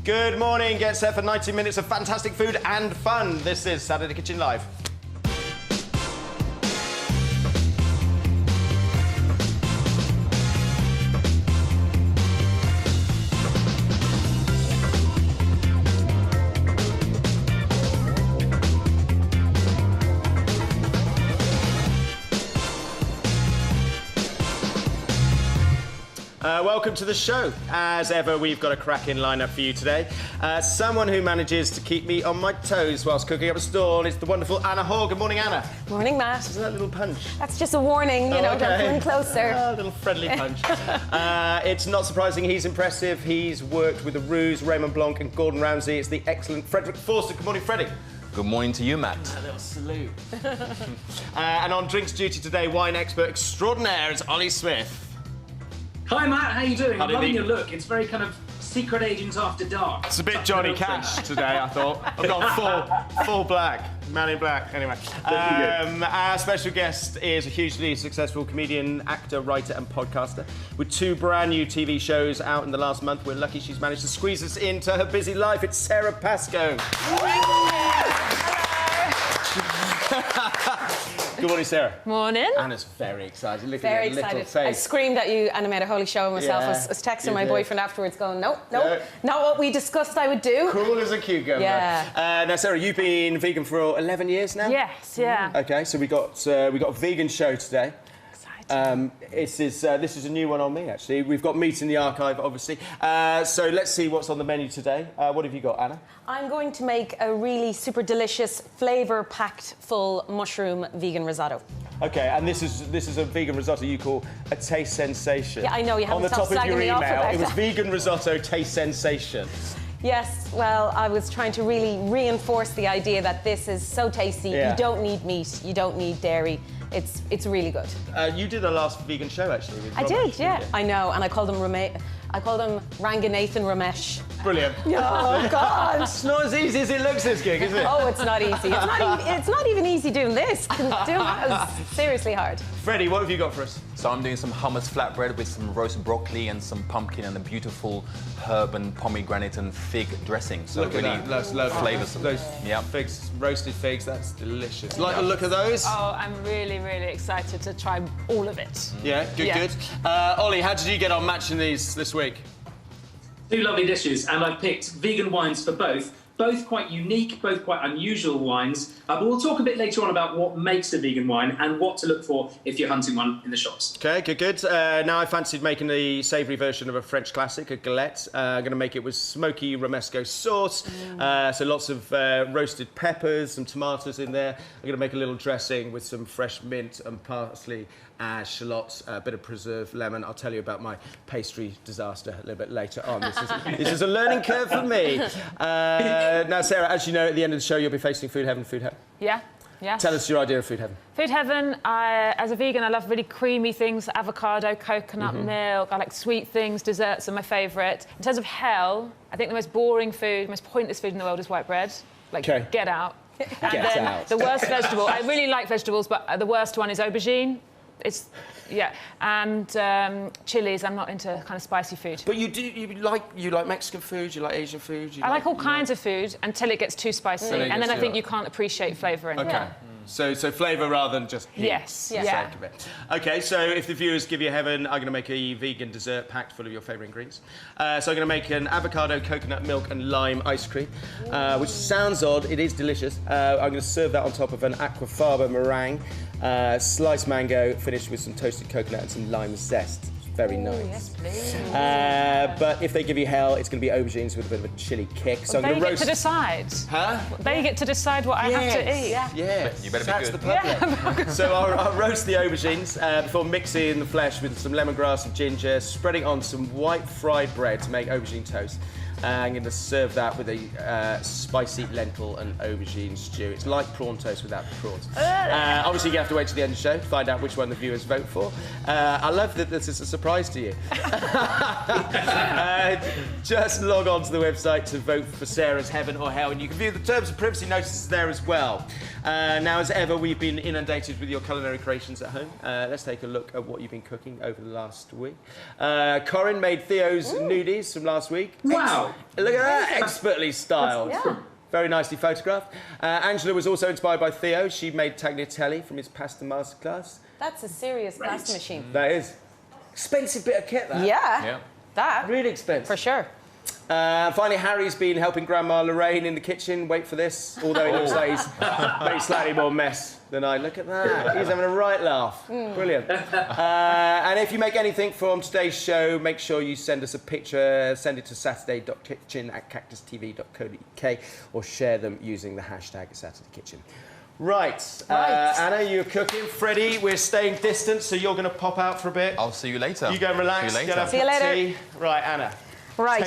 Good morning. Get set for 90 minutes of fantastic food and fun. This is Saturday Kitchen Live. Welcome to the show. As ever, we've got a cracking lineup for you today. Someone who manages to keep me on my toes whilst cooking up a storm is the wonderful Haugh. Good morning, Anna. Morning, Matt. Isn't that a little punch? That's just a warning, you know, okay. don't come in closer. A little friendly punch. It's not surprising he's impressive. He's worked with the Roux, Raymond Blanc and Gordon Ramsay. It's the excellent Freddy Forster. Good morning, Freddie. Good morning to you, Matt. A little salute. And on drinks duty today, wine expert extraordinaire is Ollie Smith. Hi Matt, how you doing? I'm loving your look. It's very kind of Secret Agents After Dark. It's a bit Johnny Cash today, I thought. I've gone full black, man in black. Anyway, our special guest is a hugely successful comedian, actor, writer and podcaster. With 2 brand new TV shows out in the last month, we're lucky she's managed to squeeze us into her busy life. It's Sara Pascoe. Good morning, Sarah. Morning. Anna's very excited. Look Very at her little excited. I face. screamed at you and I made a holy show of myself. Yeah, I was texting my did. boyfriend afterwards going, nope, No. not what we discussed I would do. Cool as a cucumber. Yeah. Now, Sarah, you've been vegan for 11 years now? Yes, yeah. OK, so we got a vegan show today. This is a new one on me, actually. We've got meat in the archive, obviously. So let's see what's on the menu today. What have you got, Anna? I'm going to make a really super delicious, flavour-packed, full mushroom vegan risotto. OK, and this is a vegan risotto you call a taste sensation. Yeah, I know, you haven't on the top stopped of your slagging me email, off about it was that. vegan risotto taste sensation. Yes, well, I was trying to really reinforce the idea that this is so tasty. Yeah. You don't need meat, you don't need dairy. It's really good. You did a last vegan show, actually. With I Ramesh, did, yeah. didn't you? I know, and I called him Ranganathan Ramesh. Brilliant. Oh God! It's not as easy as it looks, this gig, is it? Oh, it's not easy. It's not even easy doing this. Doing that is seriously hard. Freddie, what have you got for us? So I'm doing some hummus flatbread with some roast broccoli and some pumpkin and a beautiful herb and pomegranate and fig dressing. So Look really at that. Those flavoursome. Those Yep. figs, roasted figs, that's delicious. Like the look of those? Oh, I'm really, really excited to try all of it. Yeah, good, Yeah. good. Ollie, how did you get on matching these this week? 2 lovely dishes, and I've picked vegan wines for both. Both quite unique, both quite unusual wines. But we'll talk a bit later on about what makes a vegan wine and what to look for if you're hunting one in the shops. Okay, good, good. Now I fancied making the savoury version of a French classic, a galette. I'm going to make it with smoky romesco sauce. So lots of roasted peppers, some tomatoes in there. I'm going to make a little dressing with some fresh mint and parsley, shallots, a bit of preserved lemon. I'll tell you about my pastry disaster a little bit later on. This is a learning curve for me. Now, Sarah, as you know, at the end of the show, you'll be facing Food Heaven, Food Heaven. Yeah, yeah. Tell us your idea of Food Heaven. Food Heaven, as a vegan, I love really creamy things, avocado, coconut milk. I like sweet things, desserts are my favourite. In terms of hell, I think the most boring food, most pointless food in the world is white bread. Like, Okay. get out. And Get then out. the worst vegetable, I really like vegetables, but the worst one is aubergine. It's, yeah, and chilies. I'm not into kind of spicy food. But you like Mexican food, you like Asian food. I like all kinds of food until it gets too spicy, Until it and then gets I think too- you can't appreciate flavour in it. Okay. So flavour rather than just heat. Yes, for the yeah. sake of it. Okay, so if the viewers give you heaven, I'm going to make a vegan dessert packed full of your favourite ingredients. So I'm going to make an avocado, coconut milk and lime ice cream, which sounds odd, it is delicious. I'm going to serve that on top of an aquafaba meringue, sliced mango, finished with some toasted coconut and some lime zest. Very nice. Yes, please. But if they give you hell, it's going to be aubergines with a bit of a chilli kick. So I'm They going to get roast. to decide. Huh? They get to decide what I have to eat. Yes. You better be That's good. the public. So I'll roast the aubergines before mixing the flesh with some lemongrass and ginger, spreading on some white fried bread to make aubergine toast. I'm going to serve that with a spicy lentil and aubergine stew. It's like prawn toast without the prawns. Obviously, you have to wait till the end of the show to find out which one the viewers vote for. I love that this is a surprise to you. Just log on to the website to vote for Sarah's Heaven or Hell, and you can view the terms and privacy notices there as well. Now, as ever, we've been inundated with your culinary creations at home. Let's take a look at what you've been cooking over the last week. Corinne made Theo's nudies from last week. Wow. Look at that, expertly styled. Yeah. Very nicely photographed. Angela was also inspired by Theo. She made tagliatelle from his pasta masterclass. That's a serious pasta machine. That is. Expensive bit of kit, that. Yeah. That. Really expensive. For sure. Finally, Harry's been helping Grandma Lorraine in the kitchen. Wait for this. Although it looks like he's made slightly more mess than I. Look at that. He's having a right laugh. Brilliant. And if you make anything from today's show, make sure you send us a picture. Send it to saturday.kitchen@cactustv.co.uk or share them using the hashtag #SaturdayKitchen. Right. Anna, you're cooking. Freddie, we're staying distant, so you're going to pop out for a bit. I'll see you later. You go and relax. See you later. See you later. Right, Anna. Right.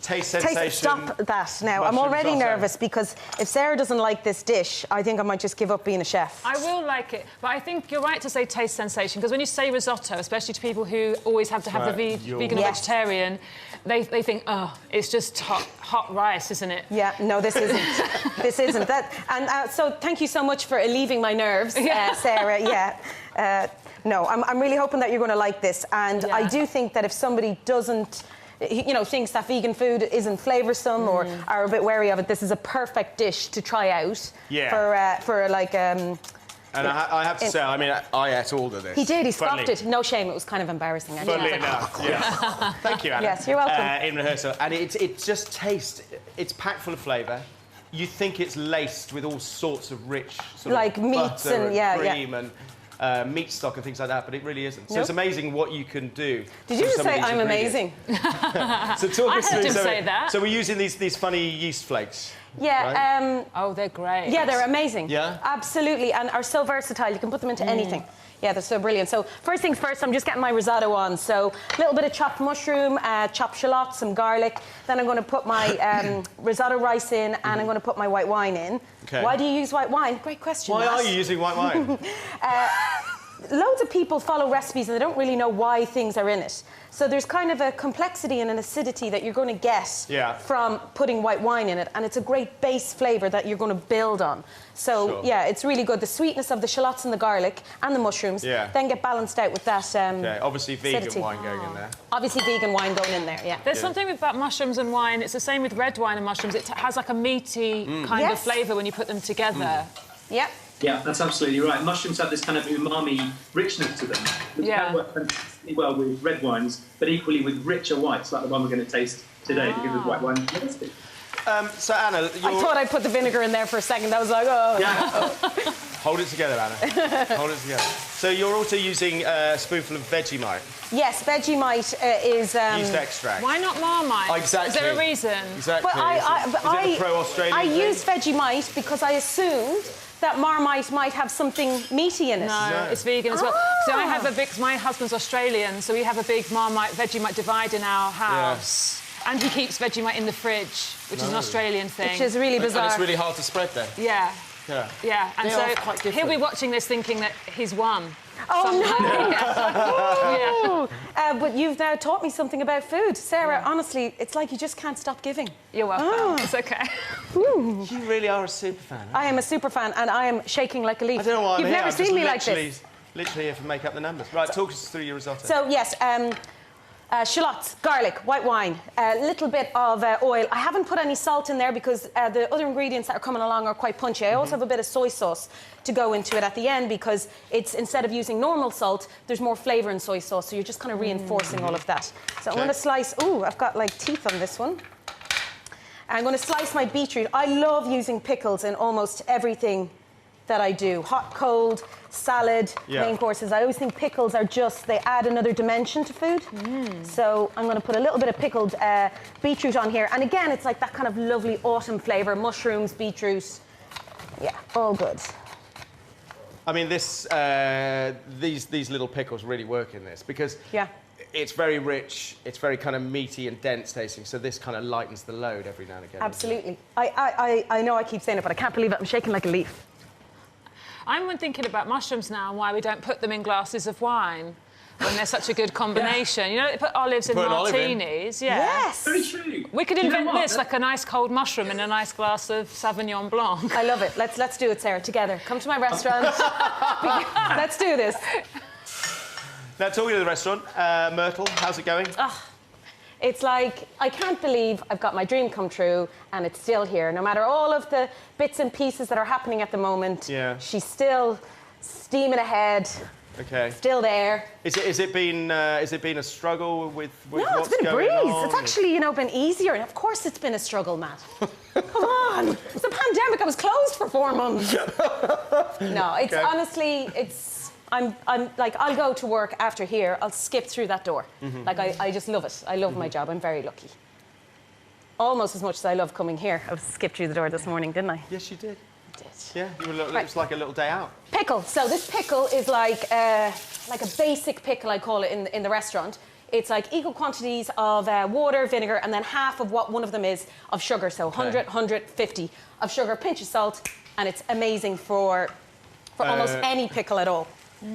Taste sensation. Stop that now. I'm Mushroom already risotto. nervous because if Sarah doesn't like this dish, I think I might just give up being a chef. I will like it, but I think you're right to say taste sensation, because when you say risotto, especially to people who always have to have the vegan or vegetarian, they think, oh, it's just hot rice, isn't it? Yeah, no, this isn't. This isn't. So thank you so much for alleviating my nerves, Sarah. Yeah. No, I'm really hoping that you're going to like this. And I do think that if somebody doesn't, thinks that vegan food isn't flavoursome or are a bit wary of it, this is a perfect dish to try out for like... And I have to say, I mean, I ate all of this. He did, he scoffed it. No shame, it was kind of embarrassing. Funnily enough, yeah. Thank you, Anna. Yes, you're welcome. In rehearsal. And it just tastes, it's packed full of flavour. You think it's laced with all sorts of rich sort of meats butter and cream and meat stock and things like that, but it really isn't. So Nope. it's amazing what you can do. Did you just say I'm amazing? So talk us I heard through. him say that. So we're using these funny yeast flakes. Yeah. Right? Oh, they're great. Yeah, they're amazing. Yeah? Absolutely, and are so versatile. You can put them into anything. Yeah, they're so brilliant. So first things first, I'm just getting my risotto on. So a little bit of chopped mushroom, chopped shallots, some garlic. Then I'm going to put my risotto rice in, and I'm going to put my white wine in. Okay. Why do you use white wine? Great question. Why Matt. are you using white wine? Loads of people follow recipes and they don't really know why things are in it. So there's kind of a complexity and an acidity that you're going to get from putting white wine in it, and it's a great base flavour that you're going to build on. So yeah, it's really good. The sweetness of the shallots and the garlic and the mushrooms then get balanced out with that obviously vegan acidity. wine going in there. Obviously vegan wine going in there, yeah. There's something about mushrooms and wine. It's the same with red wine and mushrooms. It has like a meaty kind of flavour when you put them together. Yep. Yeah, that's absolutely right. Mushrooms have this kind of umami richness to them, which can work fantastically well with red wines, but equally with richer whites, like the one we're going to taste today, because of white wine. So Anna, I thought I'd put the vinegar in there for a second. I was like, oh. Yeah. Hold it together, Anna. Hold it together. So you're also using a spoonful of Vegemite. Yes, Vegemite is... yeast extract. Why not Marmite? Exactly. Is there a reason? Exactly. But is it a pro-Australian I thing? use Vegemite because I assumed that Marmite might have something meaty in it. No, it's vegan as well. So I have a big... My husband's Australian, so we have a big Vegemite divide in our house. Yeah. And he keeps Vegemite in the fridge, which is an Australian thing. Which is really bizarre. And it's really hard to spread then. Yeah. Yeah. Yeah, and They are quite so he'll be watching this thinking that he's won. Oh, no! But you've now taught me something about food. Sarah, honestly, it's like you just can't stop giving. You're welcome. It's OK. You really are a super fan. I am a super fan, and I am shaking like a leaf. I don't know why You've never seen me like this. Literally here to make up the numbers. Right, talk us through your risotto. So, yes, shallots, garlic, white wine, a little bit of oil. I haven't put any salt in there because the other ingredients that are coming along are quite punchy. I also have a bit of soy sauce to go into it at the end because it's, instead of using normal salt, there's more flavour in soy sauce, so you're just kind of reinforcing all of that. So I'm going to slice... Ooh, I've got, like, teeth on this one. I'm going to slice my beetroot. I love using pickles in almost everything that I do. Hot, cold, salad, main courses. I always think pickles are just, they add another dimension to food. So I'm going to put a little bit of pickled beetroot on here. And again, it's like that kind of lovely autumn flavour. Mushrooms, beetroot. Yeah, all good. I mean, these little pickles really work in this because it's very rich, it's very kind of meaty and dense tasting, so this kind of lightens the load every now and again. Absolutely. I know I keep saying it, but I can't believe it. I'm shaking like a leaf. I'm thinking about mushrooms now and why we don't put them in glasses of wine. when they're such a good combination. You know, they put olives in Put an olive in. martinis. Yeah. Yes. Very true. We could Do you know invent what? this, like a nice cold mushroom in a nice glass of Sauvignon Blanc. I love it. Let's do it, Sarah, together. Come to my restaurant. Let's do this. Now, talking to the restaurant, Myrtle, how's it going? It's like, I can't believe I've got my dream come true and it's still here. No matter all of the bits and pieces that are happening at the moment, she's still steaming ahead. Okay. Still there. Is it been a struggle with No, what's it's been a going breeze. on? It's actually, you know, been easier. And of course it's been a struggle, Matt. Come on. It's a pandemic. I was closed for 4 months. No, it's honestly, I'm like, I'll go to work after here. I'll skip through that door. Like, I just love it. I love my job. I'm very lucky. Almost as much as I love coming here. I skipped through the door this morning, didn't I? Yes, you did. I did. Yeah, you were it's like a little day out. Pickle. So this pickle is like a basic pickle, I call it in the restaurant. It's like equal quantities of water, vinegar, and then half of what one of them is of sugar. So 100, 150 of sugar, pinch of salt, and it's amazing for almost any pickle at all.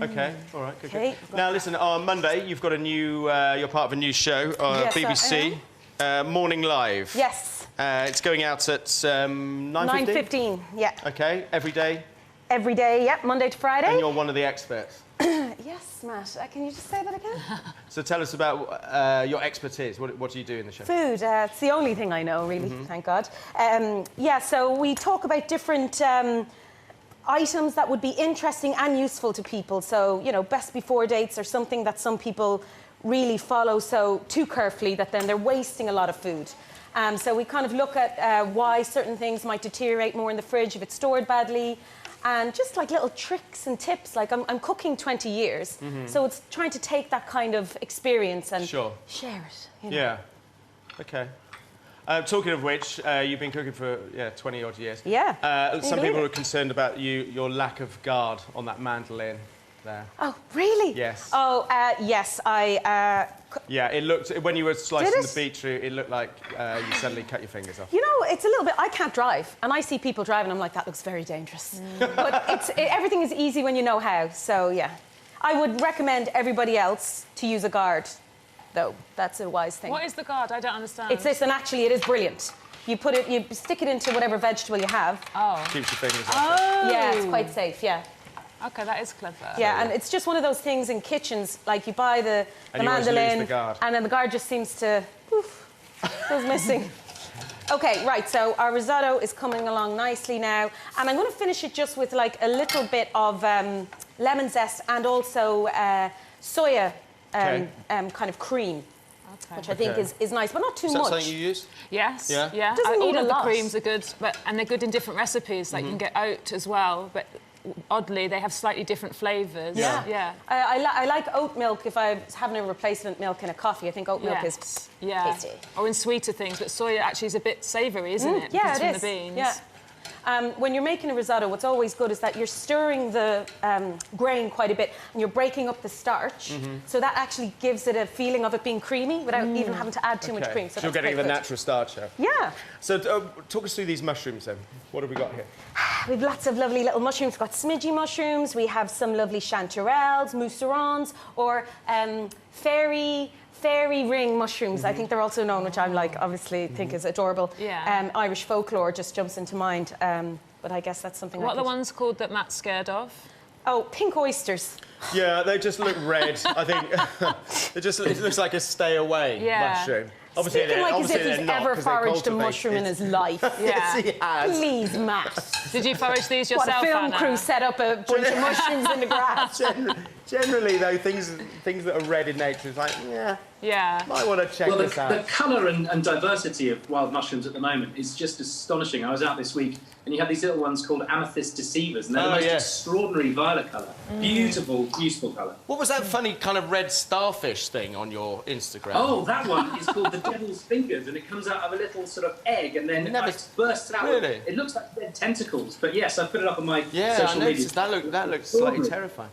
Okay, all right, good. Okay. Now, listen, on Monday, you've got a new, you're part of a new show on Yes, BBC, Morning Live. Yes. It's going out at 9:15? 9:15, yeah. Okay, every day? Every day, yeah, Monday to Friday. And you're one of the experts. Yes, Matt. Can you just say that again? So tell us about your expertise. What do you do in the show? Food. It's the only thing I know, really, thank God. Yeah, so we talk about different items that would be interesting and useful to people. So, you know, best before dates are something that some people really follow so too carefully that then they're wasting a lot of food. So we kind of look at why certain things might deteriorate more in the fridge if it's stored badly, and just like little tricks and tips. Like I'm cooking 20 years, so it's trying to take that kind of experience and share it. You know? Yeah. Okay. Talking of which, you've been cooking for 20 odd years. Yeah. Some people are concerned about your lack of guard on that mandolin there. Oh, really? Yes. Oh, yes. Yeah, it looked, when you were slicing the beetroot, it looked like you suddenly cut your fingers off. You know, it's a little bit. I can't drive, and I see people driving. I'm like, that looks very dangerous. But everything is easy when you know how. So yeah, I would recommend everybody else to use a guard, though. That's a wise thing. What is the guard? I don't understand. It's this, and actually, it is brilliant. You stick it into whatever vegetable you have. Oh. Keeps your fingers off. Oh. Yeah, it's quite safe. Yeah. Okay, that is clever. Yeah, and it's just one of those things in kitchens, like you buy the And you always lose mandolin, the guard. and then the guard just seems to, goes missing. Okay, right, so our risotto is coming along nicely now, and I'm going to finish it just with like a little bit of lemon zest and also soya kind of cream, which I think is nice, but not too Is that much. something you use? Yes. Yeah? Yeah. Doesn't need all a of lot. the creams are good, and they're good in different recipes. Like you can get oat as well, but oddly they have slightly different flavours. Yeah. Yeah. I like oat milk if I'm having a replacement milk in a coffee. I think oat milk is tasty. Or in sweeter things, but soya actually is a bit savoury, isn't it? Yeah, Because it it's is. from the beans. Yeah. When you're making a risotto, what's always good is that you're stirring the grain quite a bit and you're breaking up the starch, so that actually gives it a feeling of it being creamy without even having to add too much cream. So you're getting the natural starch out. Yeah. So talk us through these mushrooms then. What have we got here? We've lots of lovely little mushrooms. We've got smidgy mushrooms. We have some lovely chanterelles, mousserons, or fairy ring mushrooms. I think they're also known, which I'm like, obviously think is adorable. Yeah. Irish folklore just jumps into mind. But I guess that's something. What are the ones called that Matt's scared of? Oh, pink oysters. Yeah, they just look red. I think it looks like a stay away mushroom. Obviously, Speaking like as if they're he's not, ever 'cause they foraged a cultivate mushroom in it. his life. Yeah. Yes, he has. Please, Matt. Did you forage these What, yourself, a film Anna? crew set up a bunch of mushrooms in the grass? Generally, though, things that are red in nature is like, Yeah. might want to check Well, this the out. colour and diversity of wild mushrooms at the moment is just astonishing. I was out this week, and you have these little ones called amethyst deceivers, and they're the most extraordinary violet colour. Beautiful, beautiful colour. What was that funny kind of red starfish thing on your Instagram? Oh, that one is called the devil's fingers, and it comes out of a little sort of egg, and then it bursts out. Really? It looks like red tentacles, but yes, I put it up on my yeah, I social media. noticed. That looks slightly terrifying.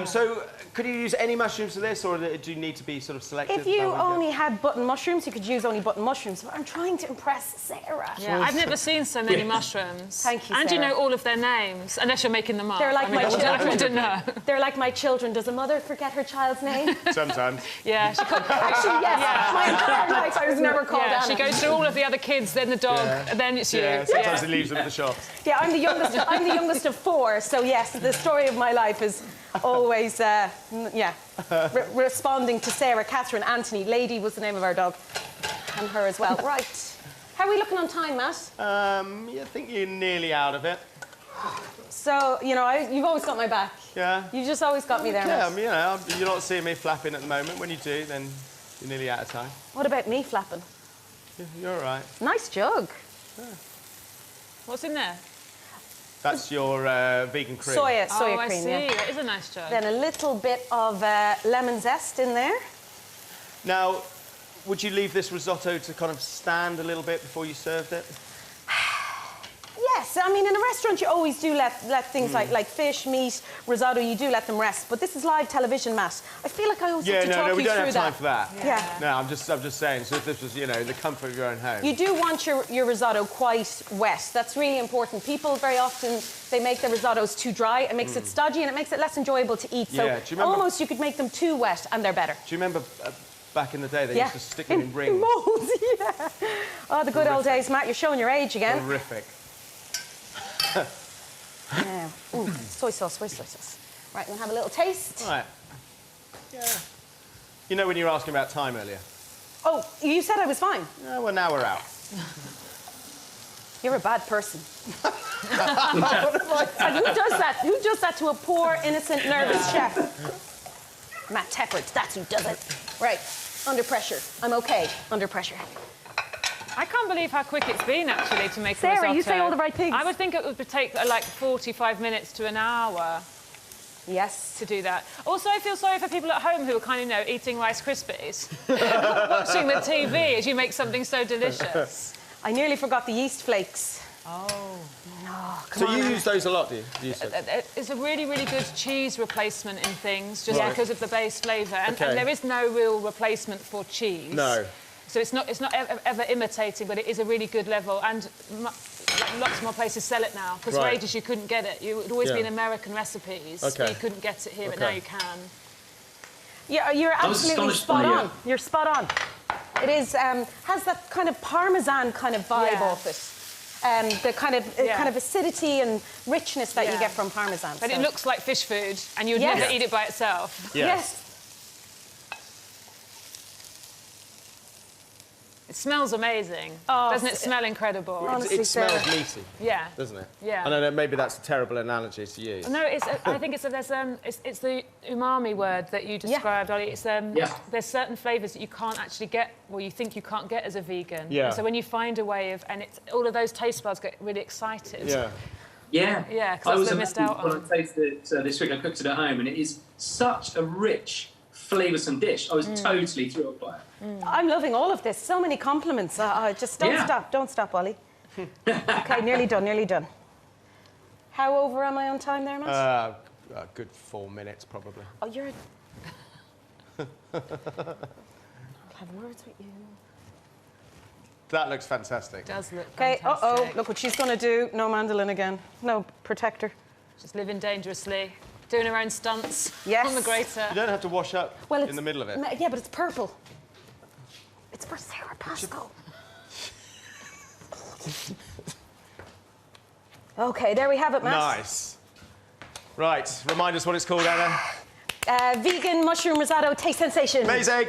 So, could you use any mushrooms for this, or do you need to be sort of selective? If you only had button mushrooms, you could use only button mushrooms. But I'm trying to impress Sarah. Yeah, I've never seen so many mushrooms. Thank you, And you Sarah. know all of their names, unless you're making them up. They're like my children. I don't know. They're like my children. Does a mother forget her child's name? Sometimes. Yeah, she could. Actually, yes. Yeah. My entire life I was never called Yeah, Anna. she goes through all of the other kids, then the dog, and then it's you. Yeah, sometimes it leaves them at the shops. Yeah, I'm the youngest. I'm the youngest of 4. So yes, the story of my life is always, responding to Sarah, Catherine, Anthony. Lady was the name of our dog, and her as well. Right. How are we looking on time, Matt? I think you're nearly out of it. So you know, you've always got my back. Yeah. You just always got me there. Yeah, Matt. you know, you're not seeing me flapping at the moment. When you do, then you're nearly out of time. What about me flapping? You're all right. Nice jug. What's in there? That's your vegan cream. Soya Oh, I cream. see. Yeah. That is a nice jug. Then a little bit of lemon zest in there. Now, would you leave this risotto to kind of stand a little bit before you served it? Yes, I mean in a restaurant you always do let things like fish, meat, risotto. You do let them rest. But this is live television, Matt. I feel like I always have to talk you we don't through have time for that. Yeah. No, I'm just saying. So if this was, you know, the comfort of your own home. You do want your risotto quite wet. That's really important. People very often, they make their risottos too dry. It makes it stodgy and it makes it less enjoyable to eat. So Yeah, do you remember- almost you could make them too wet and they're better. Do you remember back in the day they used to stick them in rings? molds, yeah. Oh, the good old days, Matt. You're showing your age again. Horrific. Yeah. Ooh, soy sauce. Right, we'll have a little taste. Right. Yeah. You know when you were asking about time earlier? Oh, you said I was fine. Yeah, well, now we're out. You're a bad person. And who does that? Who does that to a poor, innocent, nervous chef? Matt Tebbutt, that's who does it. Right, under pressure. I'm okay, under pressure. I can't believe how quick it's been, actually, to make a Sarah, risotto. you say all the right things. I would think it would take like 45 minutes to an hour Yes. to do that. Also, I feel sorry for people at home who are kind of, you know, eating Rice Krispies, watching the TV as you make something so delicious. I nearly forgot the yeast flakes. Oh. No, come So on. you Anna. use those a lot, do you? It's a really, really good cheese replacement in things, just Right. because of the base flavour. And Okay. there is no real replacement for cheese. No. So it's not ever imitating, but it is a really good level. And lots more places sell it now, because for Right. ages you couldn't get it. It would always be in Yeah. American recipes, Okay. but you couldn't get it here, but now Okay. you can. Yeah, you're I was absolutely astonished spot by on. You're spot on. It is has that kind of Parmesan kind of vibe Yeah. off it. The kind of acidity and richness that you Yeah. get from Parmesan. But so. it looks like fish food, and you would Yes. never eat it by itself. Yeah. Yes. It smells amazing. Oh, Doesn't it smell incredible? Honestly, It smells Sarah. meaty, Yeah. doesn't it? Yeah. I don't know, maybe that's a terrible analogy to use. No, I think it's the umami word that you described, Ollie. It's there's certain flavours that you can't actually get, well, you think you can't get as a vegan. Yeah. And so when you find a way of, and it's all of those taste buds get really excited. Yeah. Yeah. Yeah, 'cause I that's was what I missed amazed out when on. I tasted it this week. I cooked it at home, and it is such a rich, flavoursome dish. I was totally thrilled by it. I'm loving all of this. So many compliments. Just don't Yeah. stop. Don't stop, Ollie. Okay, nearly done. How over am I on time there, Matt? A good 4 minutes, probably. Oh, you're... I'll have words with you. That looks fantastic. It does look Okay, fantastic. look what she's going to do. No mandolin again. No protector. Just living dangerously, doing her own stunts Yes. on the grater. You don't have to wash up Well, in the middle of it. Yeah, but it's purple. It's for Sara Pascoe. Okay, there we have it, Matt. Nice. Right, remind us what it's called, Anna. Vegan mushroom risotto taste sensation. Amazing.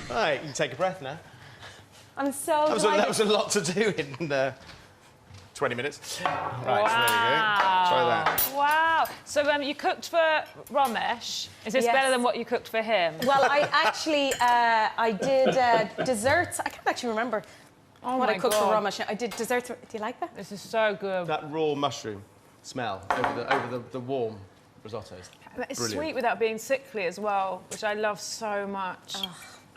Right, you can take a breath now. I'm so That delighted. was a lot to do in 20 minutes. Right, so there you go. Try that. Wow. So you cooked for Ramesh. Is this Yes. better than what you cooked for him? Well, I actually I did desserts. I can't actually remember what my I cooked God. for Ramesh. I did desserts. Do you like that? This is so good. That raw mushroom smell over the warm risottos. But it's Brilliant. sweet without being sickly as well, which I love so much.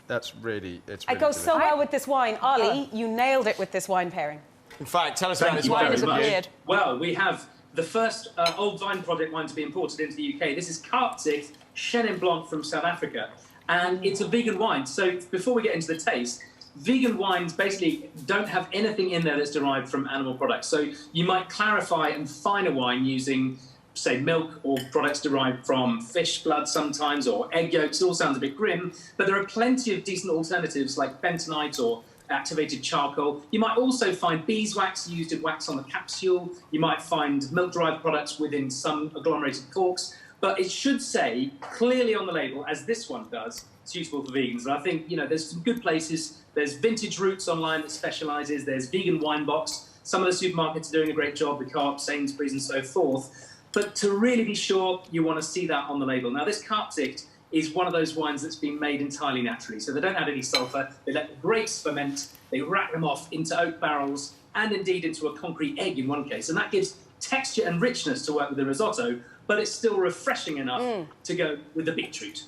That's really, it's It really goes so delicious. well with this wine. Ollie, you nailed it with this wine pairing. In fact, tell us about Thank this you wine. very is much. weird. Well, we have the first old vine project wine to be imported into the UK. This is Carptic Chenin Blanc from South Africa, and it's a vegan wine. So before we get into the taste, vegan wines basically don't have anything in there that's derived from animal products. So you might clarify and fine a wine using, say, milk or products derived from fish blood sometimes, or egg yolks. It all sounds a bit grim, but there are plenty of decent alternatives like bentonite or activated charcoal. You might also find beeswax used in wax on the capsule. You might find milk-derived products within some agglomerated corks. But it should say clearly on the label, as this one does, suitable for vegans. And I think, you know, there's some good places. There's Vintage Roots online that specialises. There's Vegan Wine Box. Some of the supermarkets are doing a great job, the Co-op, Sainsbury's and so forth. But to really be sure, you want to see that on the label. Now, this Carptic is one of those wines that's been made entirely naturally. So they don't add any sulphur. They let the grapes ferment. They rack them off into oak barrels and indeed into a concrete egg in one case. And that gives texture and richness to work with the risotto, but it's still refreshing enough to go with the beetroot.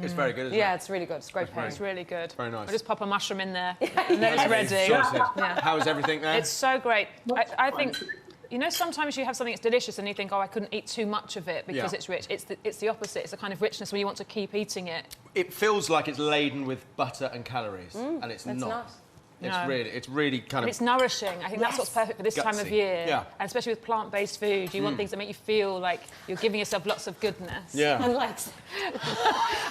It's very good, isn't Yeah, it? it's really good. It's great pairing. It's really good. Very nice. I'll just pop a mushroom in there, and then it's ready. Yeah. How is everything there? It's so great. I think, you know, sometimes you have something that's delicious and you think, oh, I couldn't eat too much of it because it's rich. It's the opposite. It's the kind of richness where you want to keep eating it. It feels like it's laden with butter and calories, and it's not. No. It's really kind of... It's nourishing. I think that's what's perfect for this time of Gutsy. year. Yeah. And especially with plant-based food, you want things that make you feel like you're giving yourself lots of goodness. Yeah. And like,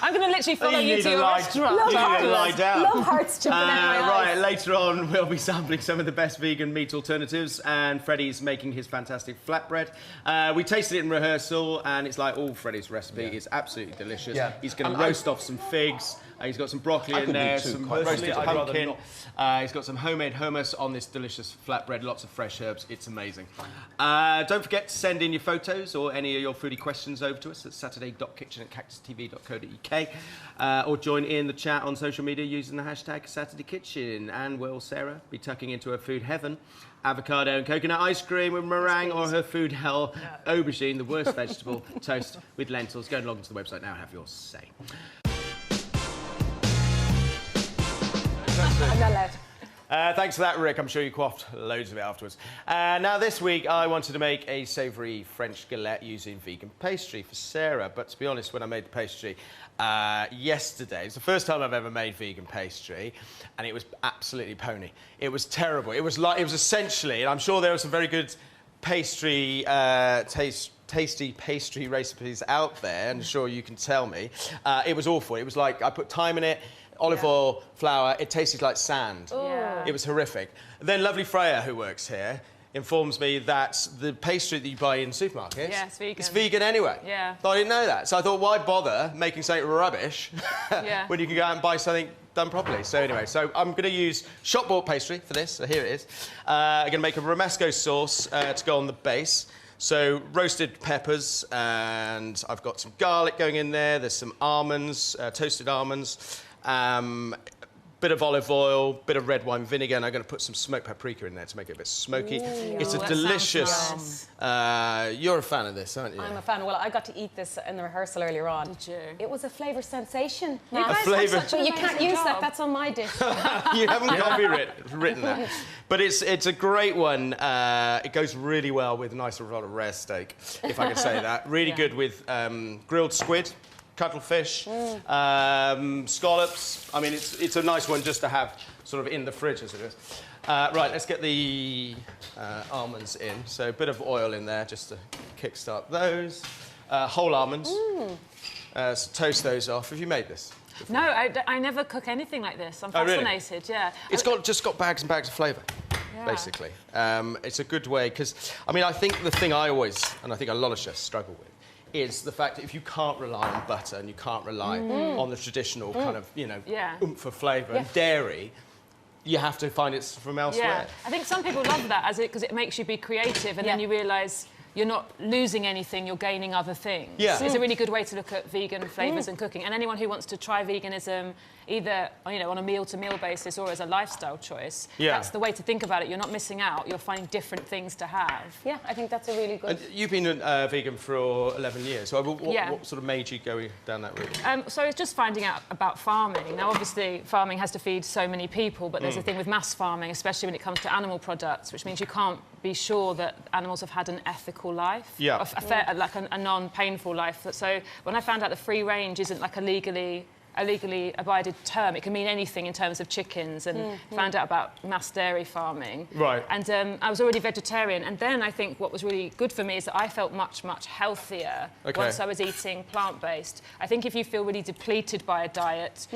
I'm going to literally follow you to your restaurant. You need to lie down. love hearts jumping in my eyes. Right, later on we'll be sampling some of the best vegan meat alternatives, and Freddy's making his fantastic flatbread. We tasted it in rehearsal, and it's like all Freddy's recipe. It's absolutely delicious. Yeah. He's going to roast off some figs. He's got some broccoli in could there, eat two, some quite roasted frankly. I'd rather pumpkin. He's got some homemade hummus on this delicious flatbread, lots of fresh herbs. It's amazing. Don't forget to send in your photos or any of your foodie questions over to us at saturday.kitchen@cactustv.co.uk, or join in the chat on social media using the hashtag SaturdayKitchen. And will Sarah be tucking into her food heaven avocado and coconut ice cream with meringue, or her food hell aubergine, the worst vegetable, toast with lentils? Go and log into the website now and have your say. I'm not allowed. Thanks for that, Rick. I'm sure you quaffed loads of it afterwards. Now, this week, I wanted to make a savoury French galette using vegan pastry for Sarah. But to be honest, when I made the pastry yesterday, it's the first time I've ever made vegan pastry, and it was absolutely pony. It was terrible. It was essentially, and I'm sure there are some very good pastry, tasty pastry recipes out there, and I'm sure you can tell me. It was awful. It was like I put thyme in it, olive oil, flour. It tasted like sand. Yeah. It was horrific. Then lovely Freya, who works here, informs me that the pastry that you buy in supermarkets it's vegan. It's vegan anyway. Yeah. But I didn't know that. So I thought, why bother making something rubbish when you can go out and buy something done properly? So anyway, I'm going to use shop-bought pastry for this. So here it is. I'm going to make a romesco sauce to go on the base. So roasted peppers, and I've got some garlic going in there. There's some almonds, toasted almonds. Bit of olive oil, bit of red wine vinegar, and I'm going to put some smoked paprika in there to make it a bit smoky. It's a that delicious... sounds nice. You're a fan of this, aren't you? I'm a fan. Well, I got to eat this in the rehearsal earlier on. Did you? It was a flavour sensation. A flavour... But you can't use that. That's on my dish. You haven't copywritten that. But it's a great one. It goes really well with a nice lot of rare steak, if I can say that. Really good with grilled squid, cuttlefish, scallops. I mean, it's a nice one just to have sort of in the fridge, as it is. Right, let's get the almonds in. So a bit of oil in there just to kickstart those. Whole almonds. So toast those off. Have you made this? No, I never cook anything like this. I'm really? fascinated, yeah. It's just got bags and bags of flavour, basically. It's a good way, because, I mean, I think the thing I always, and I think a lot of chefs struggle with, is the fact that if you can't rely on butter and you can't rely on the traditional kind of, oomph of flavour and dairy, you have to find it from elsewhere. Yeah, I think some people love that because it makes you be creative, and then you realise you're not losing anything, you're gaining other things. Yeah. It's a really good way to look at vegan flavours and cooking. And anyone who wants to try veganism, either on a meal-to-meal basis or as a lifestyle choice, that's the way to think about it. You're not missing out. You're finding different things to have. Yeah, I think that's a really good... And you've been vegan for 11 years. So what sort of made you go down that route? So it's just finding out about farming. Now, obviously, farming has to feed so many people, but there's a thing with mass farming, especially when it comes to animal products, which means you can't be sure that animals have had an ethical life, like a non-painful life. So when I found out that free range isn't like a legally abided term, it can mean anything in terms of chickens, and found out about mass dairy farming. Right. And I was already vegetarian, and then I think what was really good for me is that I felt much, much healthier once I was eating plant-based. I think if you feel really depleted by a diet,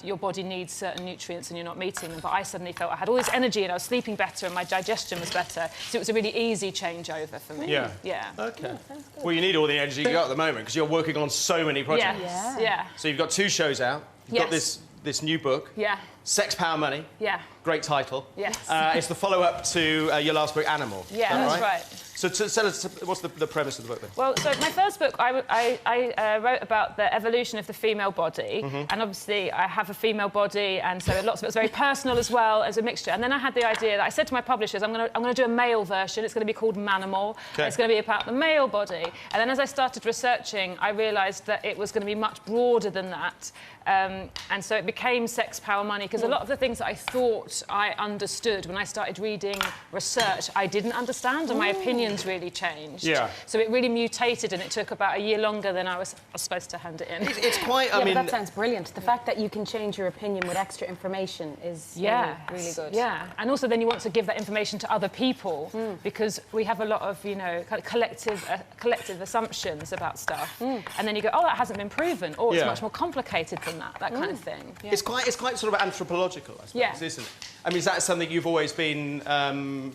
your body needs certain nutrients and you're not meeting them. But I suddenly felt I had all this energy and I was sleeping better and my digestion was better. So it was a really easy changeover for me. Yeah. Yeah. Okay. Well, you need all the energy you got at the moment because you're working on so many projects. Yeah. So you've got 2 shows out. You've got this new book. Yeah. Sex, Power, Money. Yeah. Great title. Yes. It's the follow-up to your last book, Animal. Yeah, that's right. So tell us, what's the premise of the book then? Well, so my first book, I wrote about the evolution of the female body, and obviously I have a female body, and so lots of it's very personal as well as a mixture. And then I had the idea that I said to my publishers, I'm going to do a male version. It's going to be called Manimal. Okay. It's going to be about the male body. And then as I started researching, I realised that it was going to be much broader than that. And so it became Sex, Power, Money, because a lot of the things that I thought I understood when I started reading research, I didn't understand, and my opinions really changed. Yeah. So it really mutated, and it took about a year longer than I was supposed to hand it in. It's quite, I mean... but that sounds brilliant. The fact that you can change your opinion with extra information is really good. Yeah, and also then you want to give that information to other people, because we have a lot of, kind of collective assumptions about stuff, and then you go, oh, that hasn't been proven, or it's much more complicated than that kind of thing. Yeah. It's quite sort of anthropological, I suppose, isn't it? I mean, is that something you've always been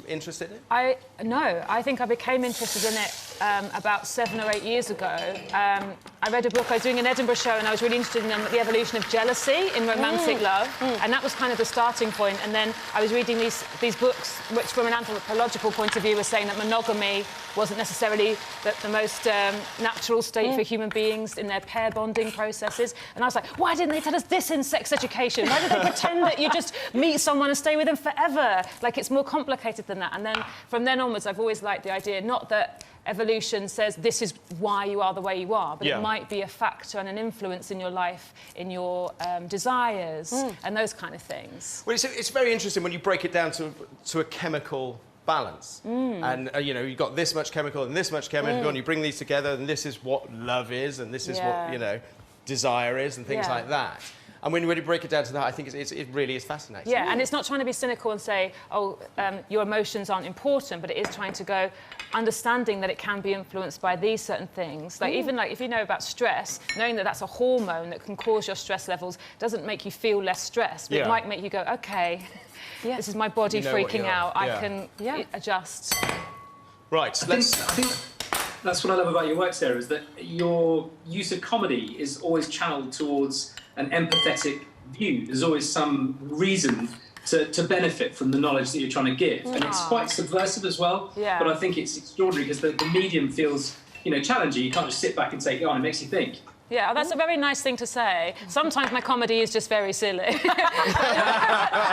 interested in? No, I think I became interested in it about 7 or 8 years ago. I read a book, I was doing an Edinburgh show, and I was really interested in the evolution of jealousy in romantic love, and that was kind of the starting point. And then I was reading these books, which from an anthropological point of view were saying that monogamy wasn't necessarily the most natural state for human beings in their pair bonding processes. And I was like, why didn't they tell us this in sex education? Why did they pretend that you just meet someone and stay with them forever? Like, it's more complicated than that. And then from then onwards, I've always liked the idea, not that evolution says this is why you are the way you are, but it might be a factor and an influence in your life, in your desires, and those kind of things. Well, it's very interesting when you break it down to a chemical balance. And, you've got this much chemical and this much chemical, and you bring these together, and this is what love is, and this is what, desire is, and things like that. And when you break it down to that, I think it really is fascinating. Yeah, and it's not trying to be cynical and say, your emotions aren't important, but it is trying to go, understanding that it can be influenced by these certain things. Like, even like if you know about stress, knowing that that's a hormone that can cause your stress levels doesn't make you feel less stressed, but it might make you go, OK, this is my body freaking out, I can adjust. Right, I think that's what I love about your work, Sarah, is that your use of comedy is always channeled towards an empathetic view. There's always some reason to benefit from the knowledge that you're trying to give. And it's quite subversive as well. Yeah. But I think it's extraordinary because the medium feels, challenging. You can't just sit back and take it on. It makes you think. Yeah, that's a very nice thing to say. Sometimes my comedy is just very silly as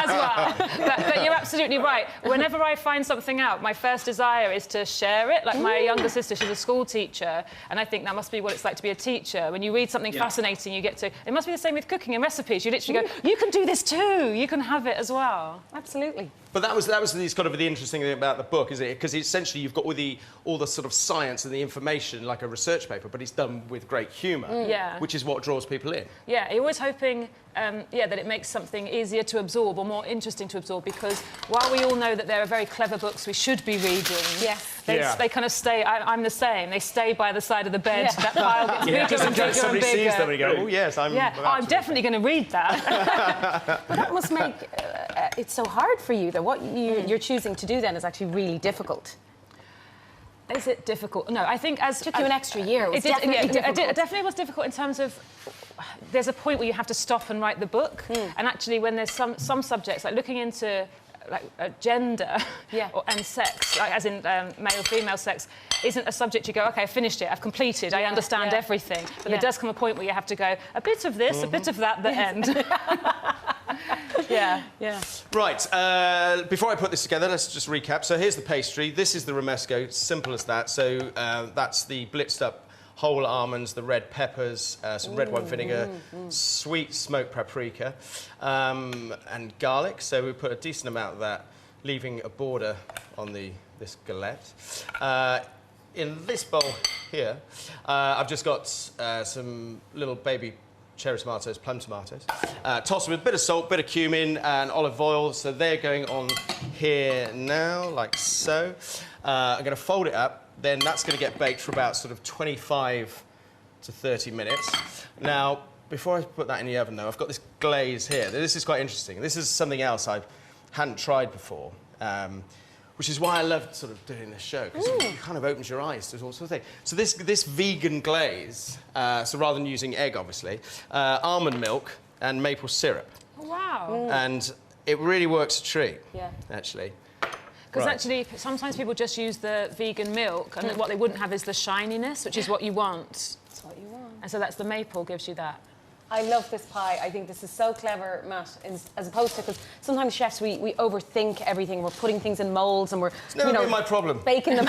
well. But you're absolutely right. Whenever I find something out, my first desire is to share it. Like my younger sister, she's a school teacher, and I think that must be what it's like to be a teacher. When you read something fascinating, you get to... It must be the same with cooking and recipes. You literally go, you can do this too. You can have it as well. Absolutely. But that was the interesting thing about the book, is it? Because essentially you've got all the sort of science and the information, like a research paper, but it's done with great humour, which is what draws people in. Yeah, you're always hoping, that it makes something easier to absorb or more interesting to absorb, because while we all know that there are very clever books we should be reading, they kind of stay. I'm the same. They stay by the side of the bed. That pile gets bigger and bigger and somebody bigger. Sees them and go, oh yes, I'm definitely going to read that. But that must make it so hard for you, though. What you're choosing to do then is actually really difficult. Is it difficult? No, I think as... It took you an extra year. It was definitely difficult. It definitely was difficult in terms of... There's a point where you have to stop and write the book. And actually, when there's some subjects, like looking into gender Yeah. and sex, like, as in male-female sex, isn't a subject you go, OK, I've finished it, I've completed, I understand everything. But there does come a point where you have to go, a bit of this, a bit of that, the end. Yeah. Right, before I put this together, let's just recap. So here's the pastry. This is the romesco, simple as that. So that's the blitzed up whole almonds, the red peppers, some red wine vinegar, sweet smoked paprika, and garlic. So we put a decent amount of that, leaving a border on this galette. In this bowl here, I've just got some little baby cherry tomatoes, plum tomatoes. Toss with a bit of salt, bit of cumin and olive oil. So they're going on here now, like so. I'm going to fold it up. Then that's going to get baked for about sort of 25 to 30 minutes. Now, before I put that in the oven, though, I've got this glaze here. This is quite interesting. This is something else I hadn't tried before, which is why I love sort of doing this show, because it kind of opens your eyes to all sorts of things. So this vegan glaze, so rather than using egg, obviously, almond milk and maple syrup. Oh, wow. And it really works a treat, actually. Because actually, sometimes people just use the vegan milk, and what they wouldn't have is the shininess, which is what you want. That's what you want. And so that's the maple gives you that. I love this pie. I think this is so clever, Matt, as opposed to, because sometimes chefs, we overthink everything. We're putting things in moulds and we're, It's never been my problem. baking them.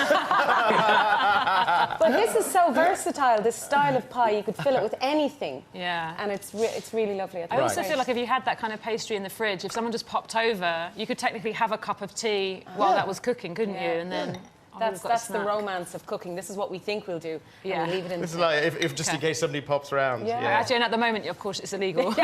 But this is so versatile, this style of pie. You could fill it with anything. Yeah. And it's really lovely. I also feel like if you had that kind of pastry in the fridge, if someone just popped over, you could technically have a cup of tea while that was cooking, couldn't you? And then... That's the romance of cooking. This is what we think we'll do. And we leave it in. This is like if just in case somebody pops around. Yeah. Actually, and at the moment, of course, it's illegal. So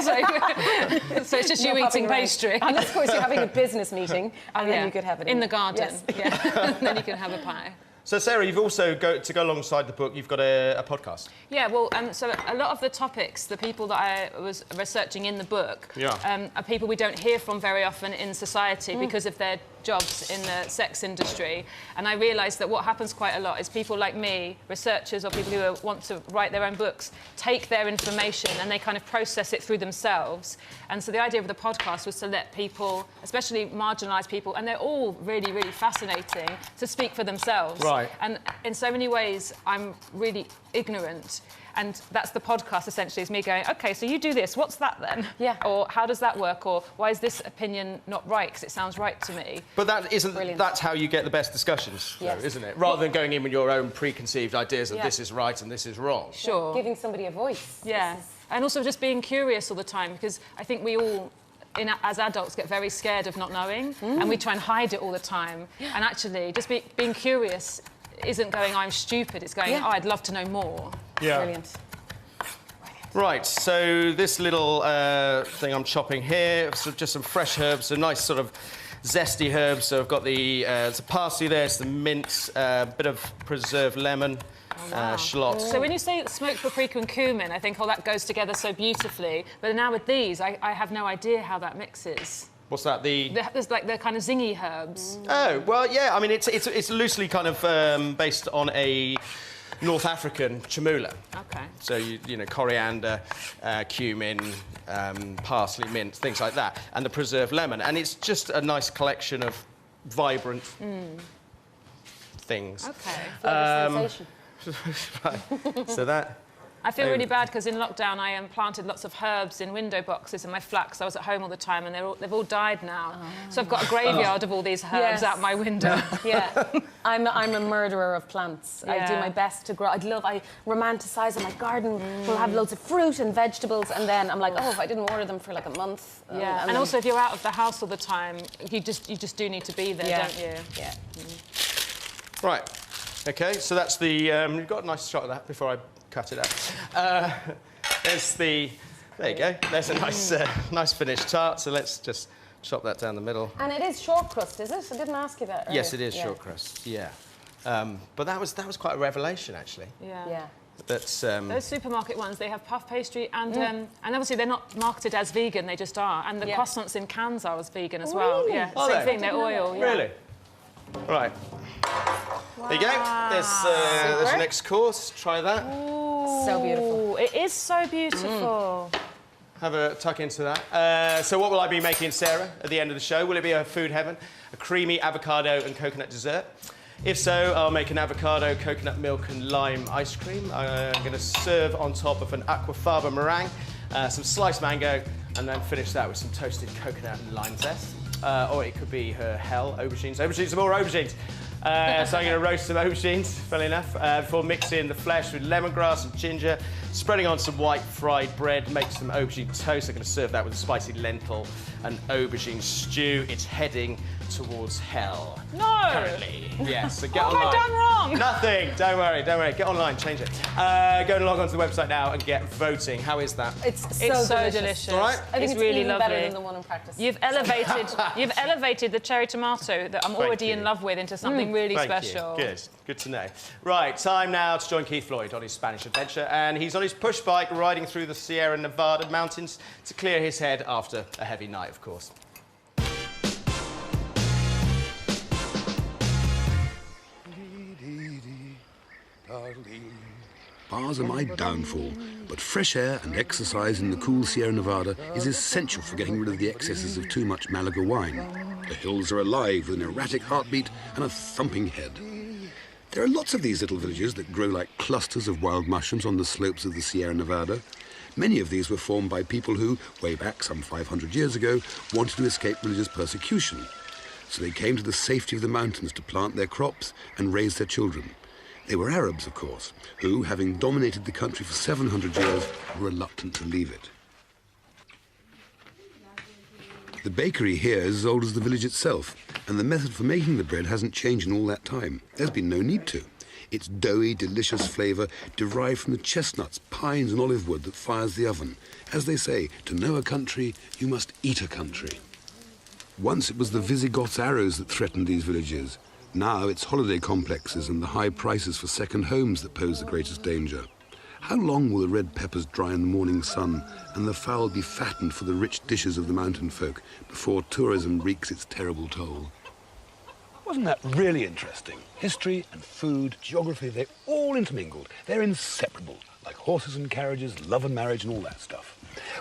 it's just you eating pastry. And of course, you're having a business meeting, and then you could have it in the garden. Yes. Yeah. And then you can have a pie. So, Sarah, you've also, to go alongside the book, you've got a podcast. Yeah, well, so a lot of the topics, the people that I was researching in the book, are people we don't hear from very often in society because of their jobs in the sex industry. And I realised that what happens quite a lot is people like me, researchers or people who want to write their own books, take their information and they kind of process it through themselves. And so the idea of the podcast was to let people, especially marginalised people, and they're all really, really fascinating, to speak for themselves. Right. And in so many ways, I'm really ignorant. And that's the podcast, essentially, is me going, OK, so you do this, what's that then? Yeah. Or how does that work? Or why is this opinion not right, because it sounds right to me? But that isn't, that's how you get the best discussions, though, isn't it? Rather than going in with your own preconceived ideas of this is right and this is wrong. Sure. Giving somebody a voice. Yeah. And also just being curious all the time, because I think we all, as adults, get very scared of not knowing, and we try and hide it all the time. And actually, just being curious isn't going, I'm stupid, it's going, oh, I'd love to know more. Yeah. Brilliant. Right, so this little thing I'm chopping here, so just some fresh herbs, a nice sort of zesty herbs. So I've got the parsley there, some mint, a bit of preserved lemon, shallots. So when you say smoked paprika and cumin, I think, oh, that goes together so beautifully. But now with these, I have no idea how that mixes. What's that? There's like the kind of zingy herbs. Oh, well, yeah, I mean, it's loosely kind of based on a North African chamula. OK. So, you know, coriander, cumin, parsley, mint, things like that, and the preserved lemon. And it's just a nice collection of vibrant things. OK. Sensation. Right. So that... I feel really bad because in lockdown I planted lots of herbs in window boxes in my flat because I was at home all the time, and they've all died now. So I've got a graveyard of all these herbs out my window. Yeah, I'm a murderer of plants. I do my best to grow. I romanticise my garden. We'll have loads of fruit and vegetables, and then I'm like, oh, if I didn't water them for like a month. Yeah, and also if you're out of the house all the time, you just do need to be there, don't you? Yeah. Right. OK, so that's the... you've got a nice shot of that before I cut it out. There's the... There you go. There's a nice, nice finished tart. So let's just chop that down the middle. And it is short crust, is it? I didn't ask you that earlier. Yes, it is short crust. Yeah. But that was quite a revelation, actually. Yeah. That's, those supermarket ones, they have puff pastry and obviously they're not marketed as vegan, they just are. And the croissants in cans are as vegan as well. Really? Yeah, Are same they? thing, they're oil. Yeah. Really? Right. There you go. There's your next course. Try that. So beautiful. It is so beautiful. have a tuck into that. So what will I be making, Sarah, at the end of the show? Will it be a food heaven, a creamy avocado and coconut dessert? If so, I'll make an avocado, coconut milk and lime ice cream. I'm going to serve on top of an aquafaba meringue, some sliced mango, and then finish that with some toasted coconut and lime zest. Or it could be her hell, aubergines. Aubergines, some more aubergines. So I'm going to roast some aubergines, funnily enough, before mixing the flesh with lemongrass and ginger, spreading on some white fried bread, make some aubergine toast. I'm going to serve that with a spicy lentil and aubergine stew. It's heading towards hell. No! Currently. Yes, so get what online. have I done wrong? Nothing. Don't worry. Get online, change it. Go log onto the website now and get voting. How is that? It's so delicious. All right? I think it's really even lovely. better than the one in practice. You've elevated the cherry tomato that I'm already in love with into something really special. Good to know. Right, time now to join Keith Floyd on his Spanish adventure, and he's on his push bike riding through the Sierra Nevada mountains to clear his head after a heavy night, of course. Bars are my downfall, but fresh air and exercise in the cool Sierra Nevada is essential for getting rid of the excesses of too much Malaga wine. The hills are alive with an erratic heartbeat and a thumping head. There are lots of these little villages that grow like clusters of wild mushrooms on the slopes of the Sierra Nevada. Many of these were formed by people who, way back some 500 years ago, wanted to escape religious persecution. So they came to the safety of the mountains to plant their crops and raise their children. They were Arabs, of course, who, having dominated the country for 700 years, were reluctant to leave it. The bakery here is as old as the village itself, and the method for making the bread hasn't changed in all that time. There's been no need to. Its doughy, delicious flavour derived from the chestnuts, pines and olive wood that fires the oven. As they say, to know a country, you must eat a country. Once it was the Visigoths' arrows that threatened these villages. Now it's holiday complexes and the high prices for second homes that pose the greatest danger. How long will the red peppers dry in the morning sun and the fowl be fattened for the rich dishes of the mountain folk before tourism wreaks its terrible toll? Wasn't that really interesting? History and food, geography, they're all intermingled. They're inseparable, like horses and carriages, love and marriage and all that stuff.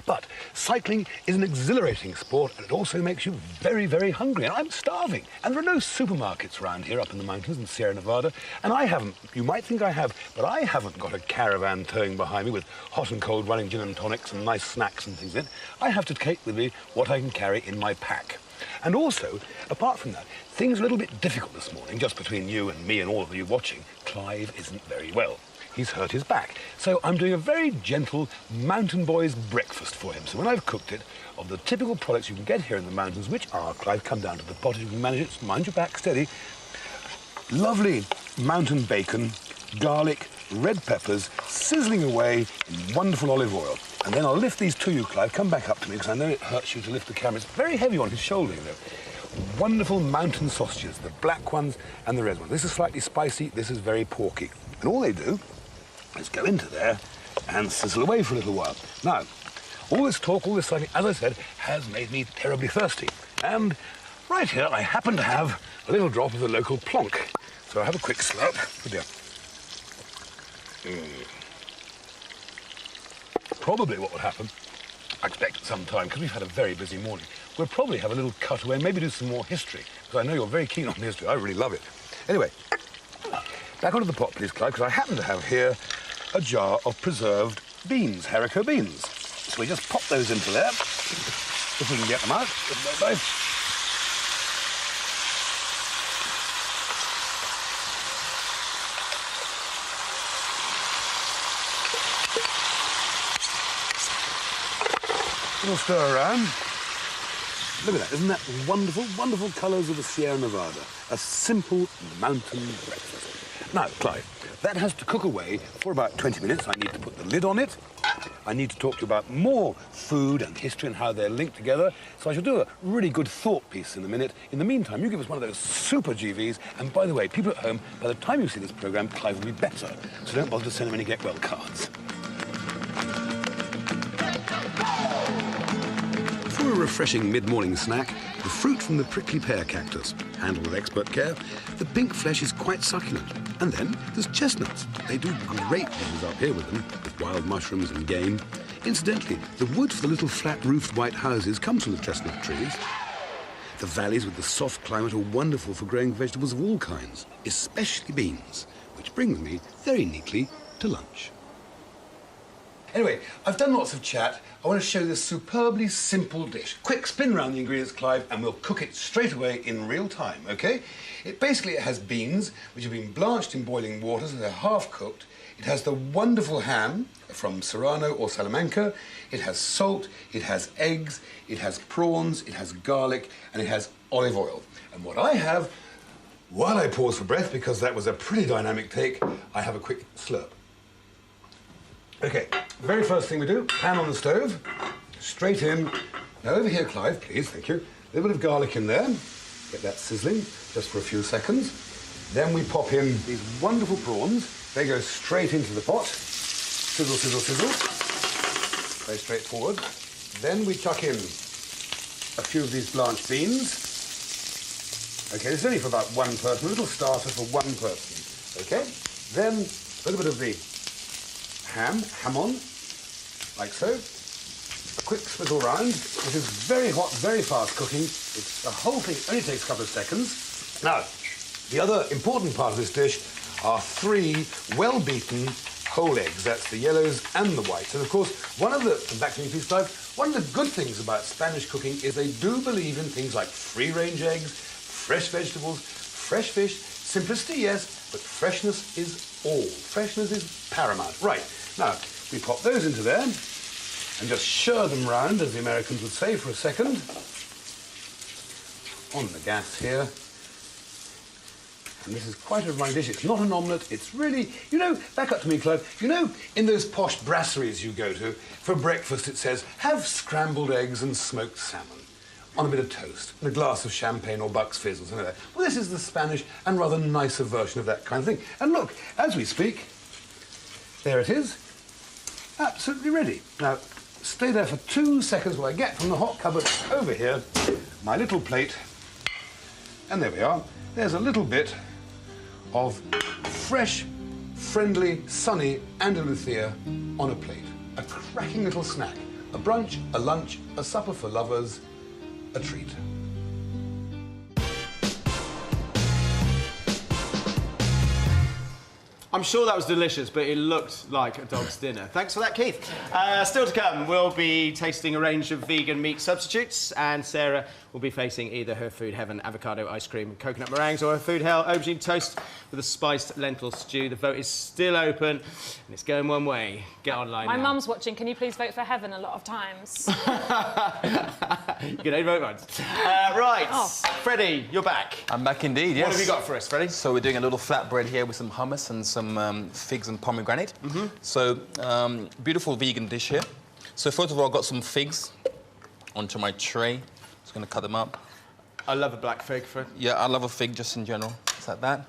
But cycling is an exhilarating sport, and it also makes you very, very hungry. And I'm starving. And there are no supermarkets around here up in the mountains in Sierra Nevada. And I haven't, you might think I have, but I haven't got a caravan towing behind me with hot and cold running gin and tonics and nice snacks and things in it. I have to take with me what I can carry in my pack. And also, apart from that, things are a little bit difficult this morning, just between you and me and all of you watching. Clive isn't very well. He's hurt his back. So I'm doing a very gentle mountain boy's breakfast for him. So when I've cooked it, of the typical products you can get here in the mountains, which are, Clive, come down to the pot if you can manage it, mind your back steady, lovely mountain bacon, garlic, red peppers, sizzling away in wonderful olive oil. And then I'll lift these to you, Clive. Come back up to me, because I know it hurts you to lift the camera. It's very heavy on his shoulder, you know. Wonderful mountain sausages, the black ones and the red ones. This is slightly spicy, this is very porky. And all they do is go into there and sizzle away for a little while. Now, all this talk, all this cycling, as I said, has made me terribly thirsty. And right here, I happen to have a little drop of the local plonk. So I have a quick slurp. Oh dear. Probably what would happen, I expect at some time, because we've had a very busy morning, we'll probably have a little cutaway and maybe do some more history, because I know you're very keen on history. I really love it. Anyway, back onto the pot, please, Clive, because I happen to have here a jar of preserved beans, haricot beans. So we just pop those into there, if we can get them out. Little stir around. Look at that, isn't that wonderful, wonderful colours of the Sierra Nevada? A simple mountain breakfast. Now, Clive, that has to cook away for about 20 minutes. I need to put the lid on it. I need to talk to you about more food and history and how they're linked together. So I shall do a really good thought piece in a minute. In the meantime, you give us one of those super GVs. And by the way, people at home, by the time you see this programme, Clive will be better. So don't bother to send him any get-well cards. For a refreshing mid-morning snack, the fruit from the prickly pear cactus. Handled with expert care, the pink flesh is quite succulent. And then there's chestnuts. They do great dishes up here with them, with wild mushrooms and game. Incidentally, the wood for the little flat-roofed white houses comes from the chestnut trees. The valleys with the soft climate are wonderful for growing vegetables of all kinds, especially beans, which brings me very neatly to lunch. Anyway, I've done lots of chat. I want to show this superbly simple dish. Quick spin round the ingredients, Clive, and we'll cook it straight away in real time, OK? It has beans, which have been blanched in boiling water so they're half cooked. It has the wonderful ham from Serrano or Salamanca. It has salt, it has eggs, it has prawns, it has garlic, and it has olive oil. And what I have, while I pause for breath, because that was a pretty dynamic take, I have a quick slurp. OK, very first thing we do, pan on the stove, straight in. Now over here, Clive, please, thank you. A little bit of garlic in there. Get that sizzling just for a few seconds. Then we pop in these wonderful prawns. They go straight into the pot. Sizzle, sizzle, sizzle. Very straightforward. Then we chuck in a few of these blanched beans. OK, this is only for about one person, a little starter for one person. OK? Then a little bit of the ham on, like so. A quick swizzle round. This is very hot, very fast cooking. The whole thing only takes a couple of seconds. Now, the other important part of this dish are 3 well-beaten whole eggs. That's the yellows and the whites. And of course, come back to me please, Clive, one of the good things about Spanish cooking is they do believe in things like free-range eggs, fresh vegetables, fresh fish. Simplicity, yes, but freshness is all. Freshness is paramount. Right, now, we pop those into there and just shirr them round, as the Americans would say, for a second. On the gas here. And this is quite a refined dish. It's not an omelette. It's really, back up to me, Clive. In those posh brasseries you go to, for breakfast it says, have scrambled eggs and smoked salmon on a bit of toast and a glass of champagne or Bucks Fizz or something like that. Well, this is the Spanish and rather nicer version of that kind of thing. And look, as we speak, there it is. Absolutely ready. Now, stay there for 2 seconds while I get from the hot cupboard over here my little plate. And there we are. There's a little bit of fresh, friendly, sunny Andalusia on a plate. A cracking little snack. A brunch, a lunch, a supper for lovers, a treat. I'm sure that was delicious, but it looked like a dog's dinner. Thanks for that, Keith. Still to come, we'll be tasting a range of vegan meat substitutes, and Sarah will be facing either her food heaven avocado ice cream and coconut meringues or her food hell aubergine toast with a spiced lentil stew. The vote is still open, and it's going one way. Get online My now. mum's watching. Can you please vote for heaven a lot of times? You can only vote once. Right, Freddie, you're back. I'm back indeed, yes. What have you got for us, Freddie? So we're doing a little flatbread here with some hummus and some figs and pomegranate. So, beautiful vegan dish here. So first of all, I've got some figs onto my tray. Just going to cut them up. I love a black fig, Fred. Yeah, I love a fig just in general. Just like that.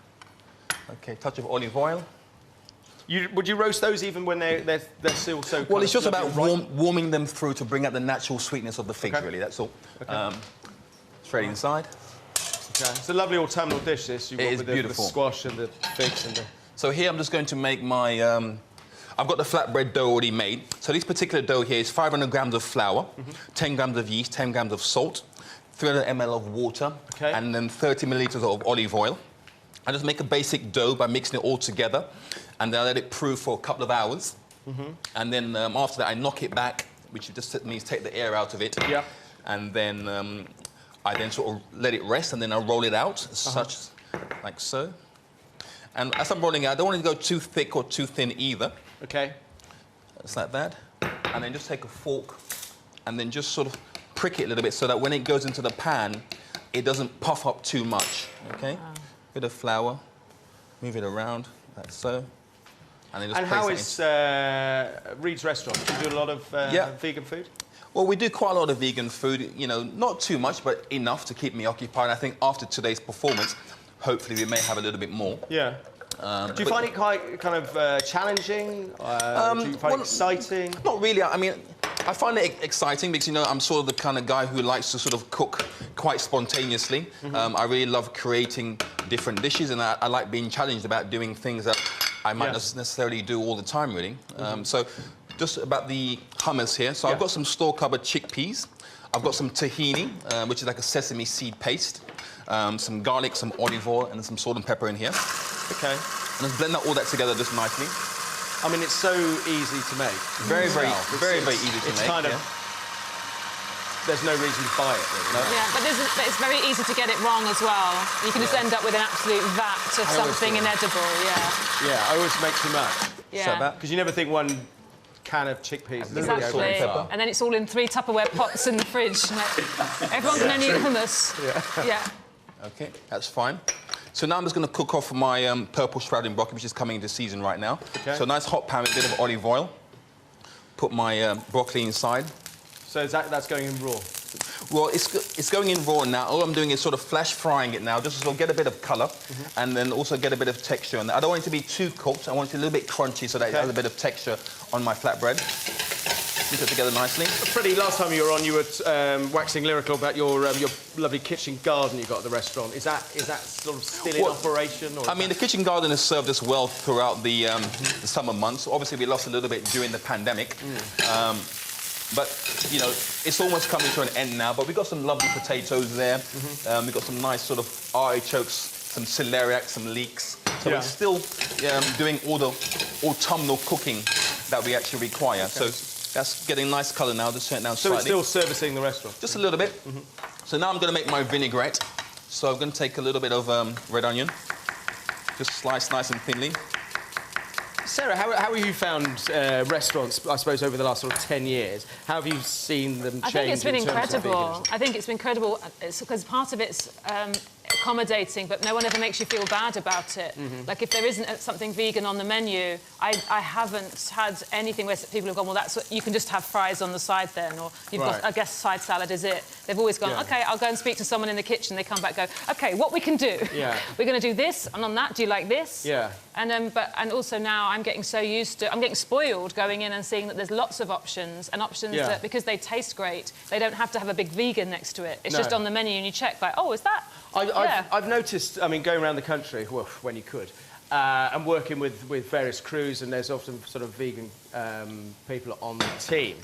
OK, touch of olive oil. Would you roast those even when they're still so? Well, it's just about warming them through to bring out the natural sweetness of the figs, really. That's all. Okay. Straight inside. Okay. It's a lovely autumnal dish. This It is beautiful. The squash and the figs and the. So here I'm just going to make my. I've got the flatbread dough already made. So this particular dough here is 500 grams of flour, 10 grams of yeast, 10 grams of salt, 300 ml of water, and then 30 milliliters of olive oil. I just make a basic dough by mixing it all together, and then I let it proof for a couple of hours. And then after that, I knock it back, which just means take the air out of it. Yeah. And then I then sort of let it rest, and then I roll it out, such like so. And as I'm rolling it, I don't want it to go too thick or too thin either. Okay. Just like that. And then just take a fork and then just sort of prick it a little bit so that when it goes into the pan, it doesn't puff up too much. Okay? Bit of flour, move it around, like so. And then just how is Reed's Restaurant? Do you do a lot of vegan food? Well, we do quite a lot of vegan food, not too much, but enough to keep me occupied. I think after today's performance, hopefully we may have a little bit more. Yeah. Do you find it quite kind of challenging? Do you find it exciting? Not really. I mean, I find it exciting because, I'm sort of the kind of guy who likes to sort of cook quite spontaneously. I really love creating different dishes, and I like being challenged about doing things that I might not necessarily do all the time, really. So just about the hummus here. So I've got some store-cupboard chickpeas. I've got some tahini, which is like a sesame seed paste. Some garlic, some olive oil, and some salt and pepper in here. Okay. And let's blend all that together just nicely. I mean, it's so easy to make. Very easy to make. It's kind of... There's no reason to buy it, really. No? Yeah, but it's very easy to get it wrong as well. You can just end up with an absolute vat of something inedible, Yeah, I always make too much. Yeah. Because you never think one can of chickpeas is exactly. And then it's all in 3 Tupperware pots in the fridge. Everyone can only eat hummus. Yeah. OK, that's fine. So now I'm just going to cook off my purple sprouting broccoli, which is coming into season right now. Okay. So a nice hot pan with a bit of olive oil. Put my broccoli inside. So that's going in raw? Well, it's going in raw now. All I'm doing is sort of flash frying it now, just to sort of get a bit of colour and then also get a bit of texture. And I don't want it to be too cooked. I want it a little bit crunchy so that it has a bit of texture on my flatbread. Mix it together nicely. Freddie, last time you were on, you were waxing lyrical about your lovely kitchen garden you got at the restaurant. Is that sort of still in operation? Or I mean, the kitchen garden has served us well throughout the summer months. Obviously, we lost a little bit during the pandemic. But, you know, it's almost coming to an end now. But we've got some lovely potatoes there. We've got some nice sort of artichokes, some celeriac, some leeks. So we're still doing all the autumnal cooking that we actually require. So that's getting nice colour now. Just turn it down slightly. So it's still servicing the restaurant? Just a little bit. So now I'm going to make my vinaigrette. So I'm going to take a little bit of red onion. Just slice nice and thinly. Sarah, how have you found restaurants, I suppose, over the last sort of 10 years? How have you seen them change? I think it's been incredible. I think it's been incredible because part of it's accommodating, but no one ever makes you feel bad about it. Like, if there isn't something vegan on the menu, I haven't had anything where people have gone, well, that's what, you can just have fries on the side then, or you've got, I guess, side salad is it. They've always gone, OK, I'll go and speak to someone in the kitchen. They come back and go, OK, what we can do? We're going to do this, and on that, do you like this? And also now I'm getting so used to... I'm getting spoiled going in and seeing that there's lots of options, and options that, because they taste great, they don't have to have a big vegan next to it. It's just on the menu and you check, like, oh, is that... I've noticed, I mean, going around the country, well, when you could, and working with various crews, and there's often sort of vegan people on the team.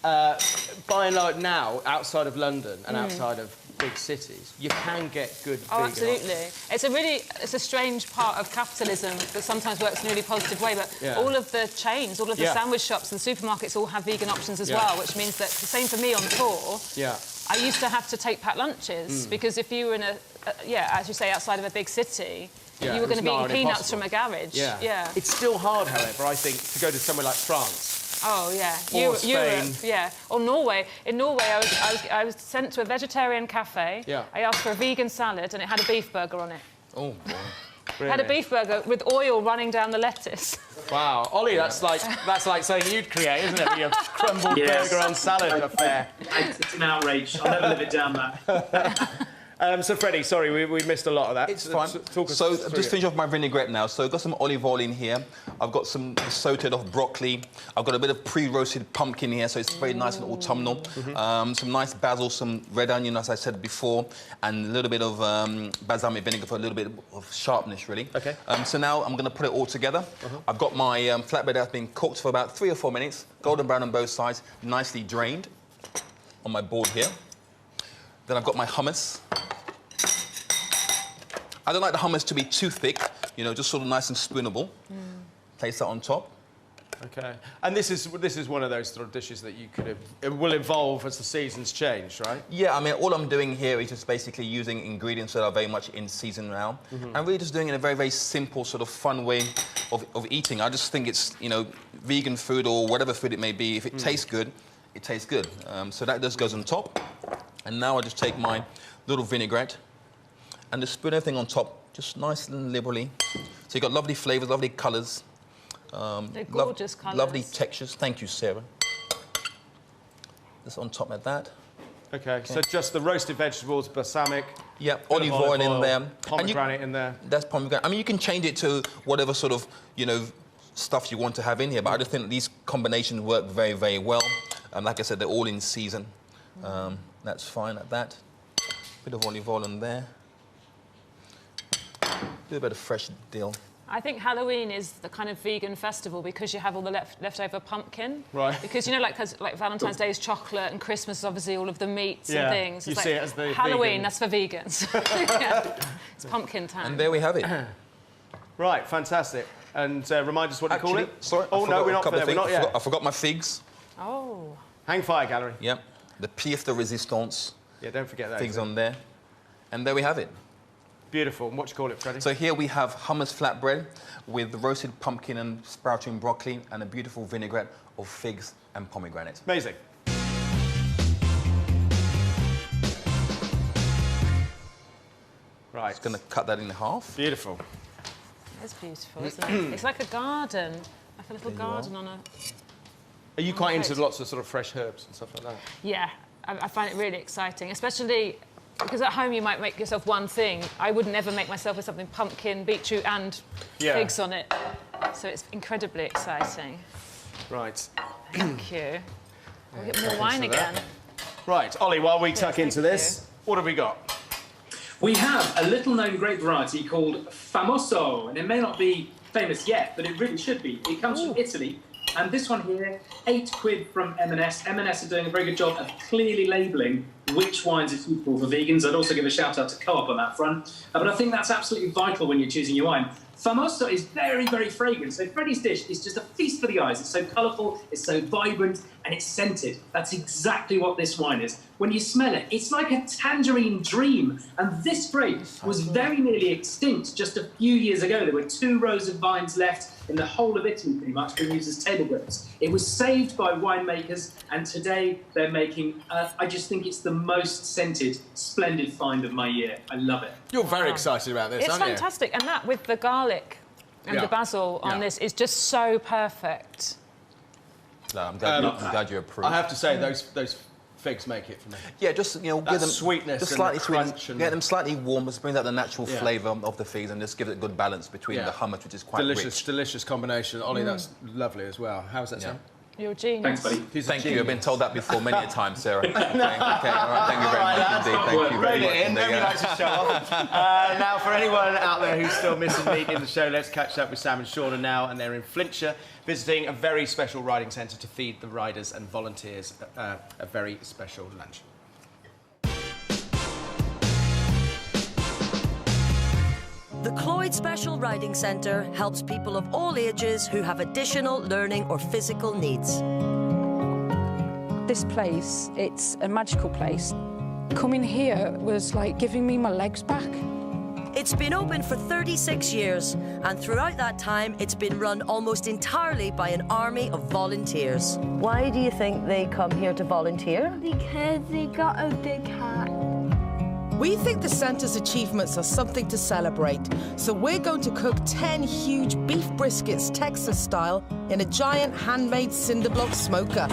By and large now, outside of London and outside of big cities, you can get good vegan absolutely. options. It's a strange part of capitalism that sometimes works in a really positive way, but all of the chains, all of the sandwich shops and supermarkets all have vegan options as well, which means that, the same for me on tour, I used to have to take packed lunches, because if you were in as you say, outside of a big city, you were going to be eating peanuts from a garage. It's still hard, however, I think, to go to somewhere like France. Oh, yeah. Or Spain. Europe, or Norway. In Norway, I was sent to a vegetarian cafe. I asked for a vegan salad, and it had a beef burger on it. Oh, boy. Really? Had a beef burger with oil running down the lettuce. Wow. Ollie, that's like something you'd create, isn't it? Your crumbled burger on salad affair. It's an outrage. I'll never live it down, that. So, Freddie, sorry, we missed a lot of that. It's fine. So, just finish off my vinaigrette now. So, I've got some olive oil in here. I've got some sauteed off broccoli. I've got a bit of pre-roasted pumpkin here, so it's very nice and autumnal. Some nice basil, some red onion, as I said before, and a little bit of balsamic vinegar for a little bit of sharpness, really. OK. So now I'm going to put it all together. I've got my flatbread that's been cooked for about 3 or 4 minutes, golden brown on both sides, nicely drained on my board here. Then I've got my hummus. I don't like the hummus to be too thick, you know, just sort of nice and spoonable. Place that on top. OK. And this is one of those sort of dishes that you could... It will evolve as the seasons change, right? Yeah, I mean, all I'm doing here is just basically using ingredients that are very much in season now. And really just doing it in a very, very simple, sort of fun way of eating. I just think it's, you know, vegan food or whatever food it may be, if it tastes good, it tastes good. So that just goes on top. And now I just take my little vinaigrette and just spoon everything on top, just nice and liberally. So you've got lovely flavours, lovely colours. They're gorgeous colours. Lovely textures. Thank you, Sarah. Just on top of that. OK, so just the roasted vegetables, balsamic... Yeah, olive oil in there. Pomegranate in there. That's pomegranate. I mean, you can change it to whatever sort of, you know, stuff you want to have in here, but I just think that these combinations work very, very well. Like I said, they're all in season. That's fine at that. Bit of olive oil in there. Do a bit of fresh dill. I think Halloween is the kind of vegan festival because you have all the leftover pumpkin. Right. Because, you know, like Valentine's Day is chocolate and Christmas is obviously all of the meats and things. You it's see like it as the Halloween, vegan. that's for vegans. Yeah. It's pumpkin time. And there we have it. Right, fantastic. And remind us what you call it. Sorry, Oh, no, we're not there. We're not yet. I forgot my figs. Oh. Hang fire gallery. Yep. The pièce de résistance. Yeah, don't forget that. Figs on there. And there we have it. Beautiful. And what do you call it, Freddie? So here we have hummus flatbread with roasted pumpkin and sprouting broccoli and a beautiful vinaigrette of figs and pomegranate. Amazing. Right. Just going to cut that in half. Beautiful. It's beautiful, isn't it? It's like a garden. Like a little garden on a... Are you quite into lots of sort of fresh herbs and stuff like that? Yeah, I find it really exciting, especially because at home you might make yourself one thing. I would never make myself with something pumpkin, beetroot and figs on it. So it's incredibly exciting. Right. Thank you. We'll get more wine again. Right, Ollie, while we tuck into this, what have we got? We have a little-known grape variety called Famoso, and it may not be famous yet, but it really should be. It comes from Italy, and this one here, £8 from M&S. M&S are doing a very good job of clearly labelling which wines are suitable for vegans. I'd also give a shout-out to Co-op on that front. But I think that's absolutely vital when you're choosing your wine. Famoso is very, very fragrant. So Freddie's dish is just a feast for the eyes. It's so colourful, it's so vibrant, and it's scented. That's exactly what this wine is. When you smell it, it's like a tangerine dream. And this grape was very nearly extinct just a few years ago. There were 2 rows of vines left in the whole of Italy, pretty much, being used as table grapes. It was saved by winemakers, and today they're making, I just think it's the most scented, splendid find of my year. I love it. You're very excited about this, It's aren't you? fantastic, and that with the garlic and the basil on this is just so perfect. No, I'm glad you approve. I have to say, those figs make it for me. Yeah, just, you know, That give them sweetness just and slightly the crunch sweet, and- get them slightly warm, just brings out the natural flavour of the figs and just give it a good balance between Yeah. the hummus, which is quite Delicious, rich. delicious combination. Ollie, that's lovely as well. How's that sound? You're a genius. Thanks, buddy. He's a Thank you. I've been genius. told that before many a time, Sarah. Okay, all right. Thank you very much indeed. Thank you very Rein it much. in, nobody likes to show off. Now, for anyone out there who's still missing meat in the show, let's catch up with Sam and Shauna now, and they're in Flintshire, visiting a very special riding centre to feed the riders and volunteers a very special lunch. The Cloyd Special Riding Centre helps people of all ages who have additional learning or physical needs. This place, it's a magical place. Coming here was like giving me my legs back. It's been open for 36 years, and throughout that time, it's been run almost entirely by an army of volunteers. Why do you think they come here to volunteer? Because they got a big hat. We think the centre's achievements are something to celebrate, so we're going to cook 10 huge beef briskets Texas style in a giant handmade cinder block smoker.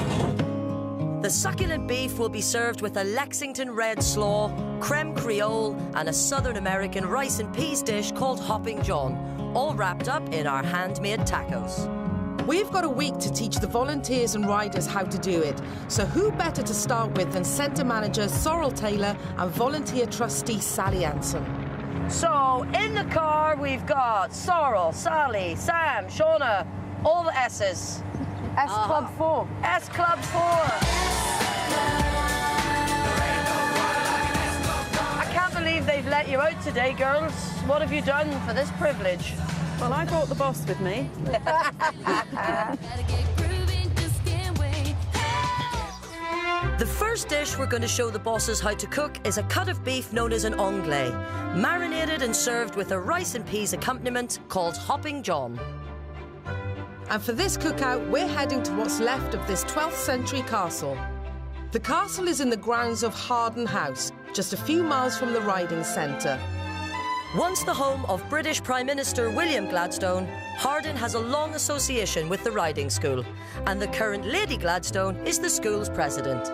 The succulent beef will be served with a Lexington red slaw, creme creole, and a Southern American rice and peas dish called Hopping John, all wrapped up in our handmade tacos. We've got a week to teach the volunteers and riders how to do it, so who better to start with than Centre Manager Sorrel Taylor and volunteer trustee Sally Anson. So, in the car, we've got Sorrel, Sally, Sam, Shauna, all the S's. S Club 4. S Club 4. I can't believe they've let you out today, girls. What have you done for this privilege? Well, I brought the boss with me. The first dish we're going to show the bosses how to cook is a cut of beef known as an anglais, marinated and served with a rice and peas accompaniment called Hopping John. And for this cookout, we're heading to what's left of this 12th century castle. The castle is in the grounds of Harden House, just a few miles from the riding centre. Once the home of British Prime Minister William Gladstone, Harden has a long association with the riding school, and the current Lady Gladstone is the school's president.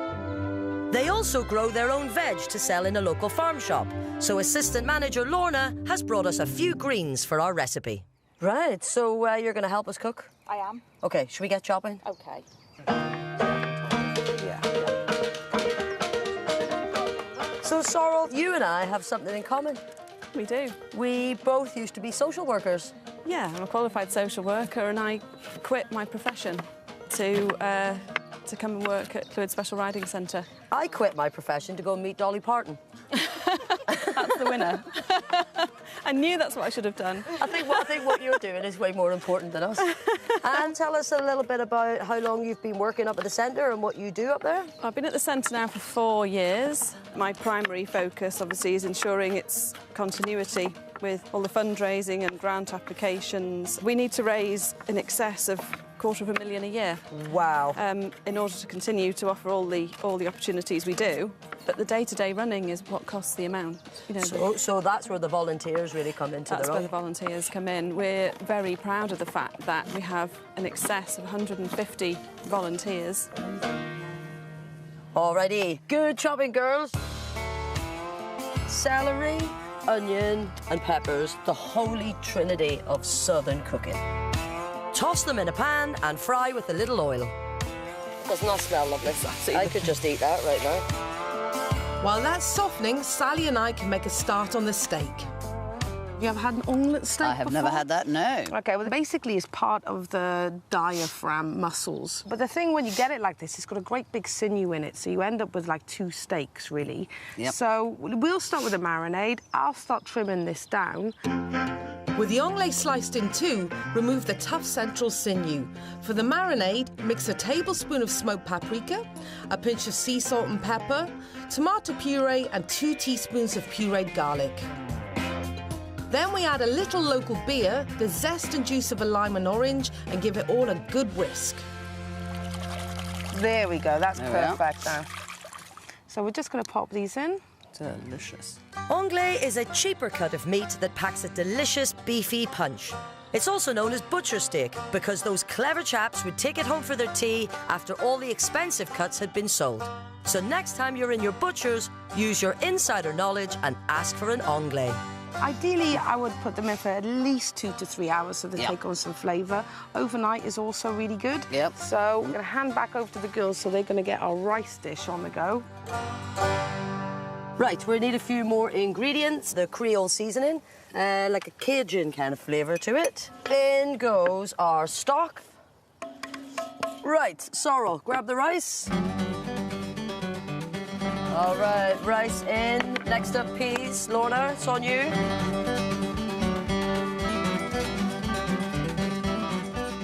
They also grow their own veg to sell in a local farm shop, so Assistant Manager Lorna has brought us a few greens for our recipe. Right, so you're going to help us cook? I am. OK, should we get chopping? OK. So, Sorrel, you and I have something in common. We do. We both used to be social workers. Yeah, I'm a qualified social worker and I quit my profession to come and work at Floyd Special Riding Centre. I quit my profession to go and meet Dolly Parton. That's the winner. I knew that's what I should have done. I think what you're doing is way more important than us. And tell us a little bit about how long you've been working up at the centre and what you do up there. I've been at the centre now for 4 years. My primary focus, obviously, is ensuring its continuity with all the fundraising and grant applications. We need to raise in excess of $250,000 a year. Wow. In order to continue to offer all the opportunities we do. But the day-to-day running is what costs the amount. You know, so that's where the volunteers really come into their own. That's where the volunteers come in. We're very proud of the fact that we have in excess of 150 volunteers. Alrighty, good chopping, girls. Celery, onion and peppers, the holy trinity of southern cooking. Toss them in a pan and fry with a little oil. Doesn't that smell lovely? I could just eat that right now. While that's softening, Sally and I can make a start on the steak. You ever had an omelette steak I have never had that, no. OK, well, basically it's part of the diaphragm muscles. But the thing when you get it like this, it's got a great big sinew in it, so you end up with, like, 2 steaks, really. Yep. So we'll start with the marinade. I'll start trimming this down. With the onglet sliced in 2, remove the tough central sinew. For the marinade, mix a tablespoon of smoked paprika, a pinch of sea salt and pepper, tomato puree and 2 teaspoons of pureed garlic. Then we add a little local beer, the zest and juice of a lime and orange, and give it all a good whisk. There we go, that's perfect now. So we're just going to pop these in. Delicious. Onglet is a cheaper cut of meat that packs a delicious beefy punch. It's also known as butcher steak because those clever chaps would take it home for their tea after all the expensive cuts had been sold. So next time you're in your butcher's, use your insider knowledge and ask for an onglet. Ideally, I would put them in for at least 2 to 3 hours so they take on some flavour. Overnight is also really good. Yep. So I'm going to hand back over to the girls so they're going to get our rice dish on the go. Right, we need a few more ingredients. The Creole seasoning, like a Cajun kind of flavour to it. In goes our stock. Right, Sorrel, grab the rice. All right, rice in. Next up, peas. Lorna, it's on you.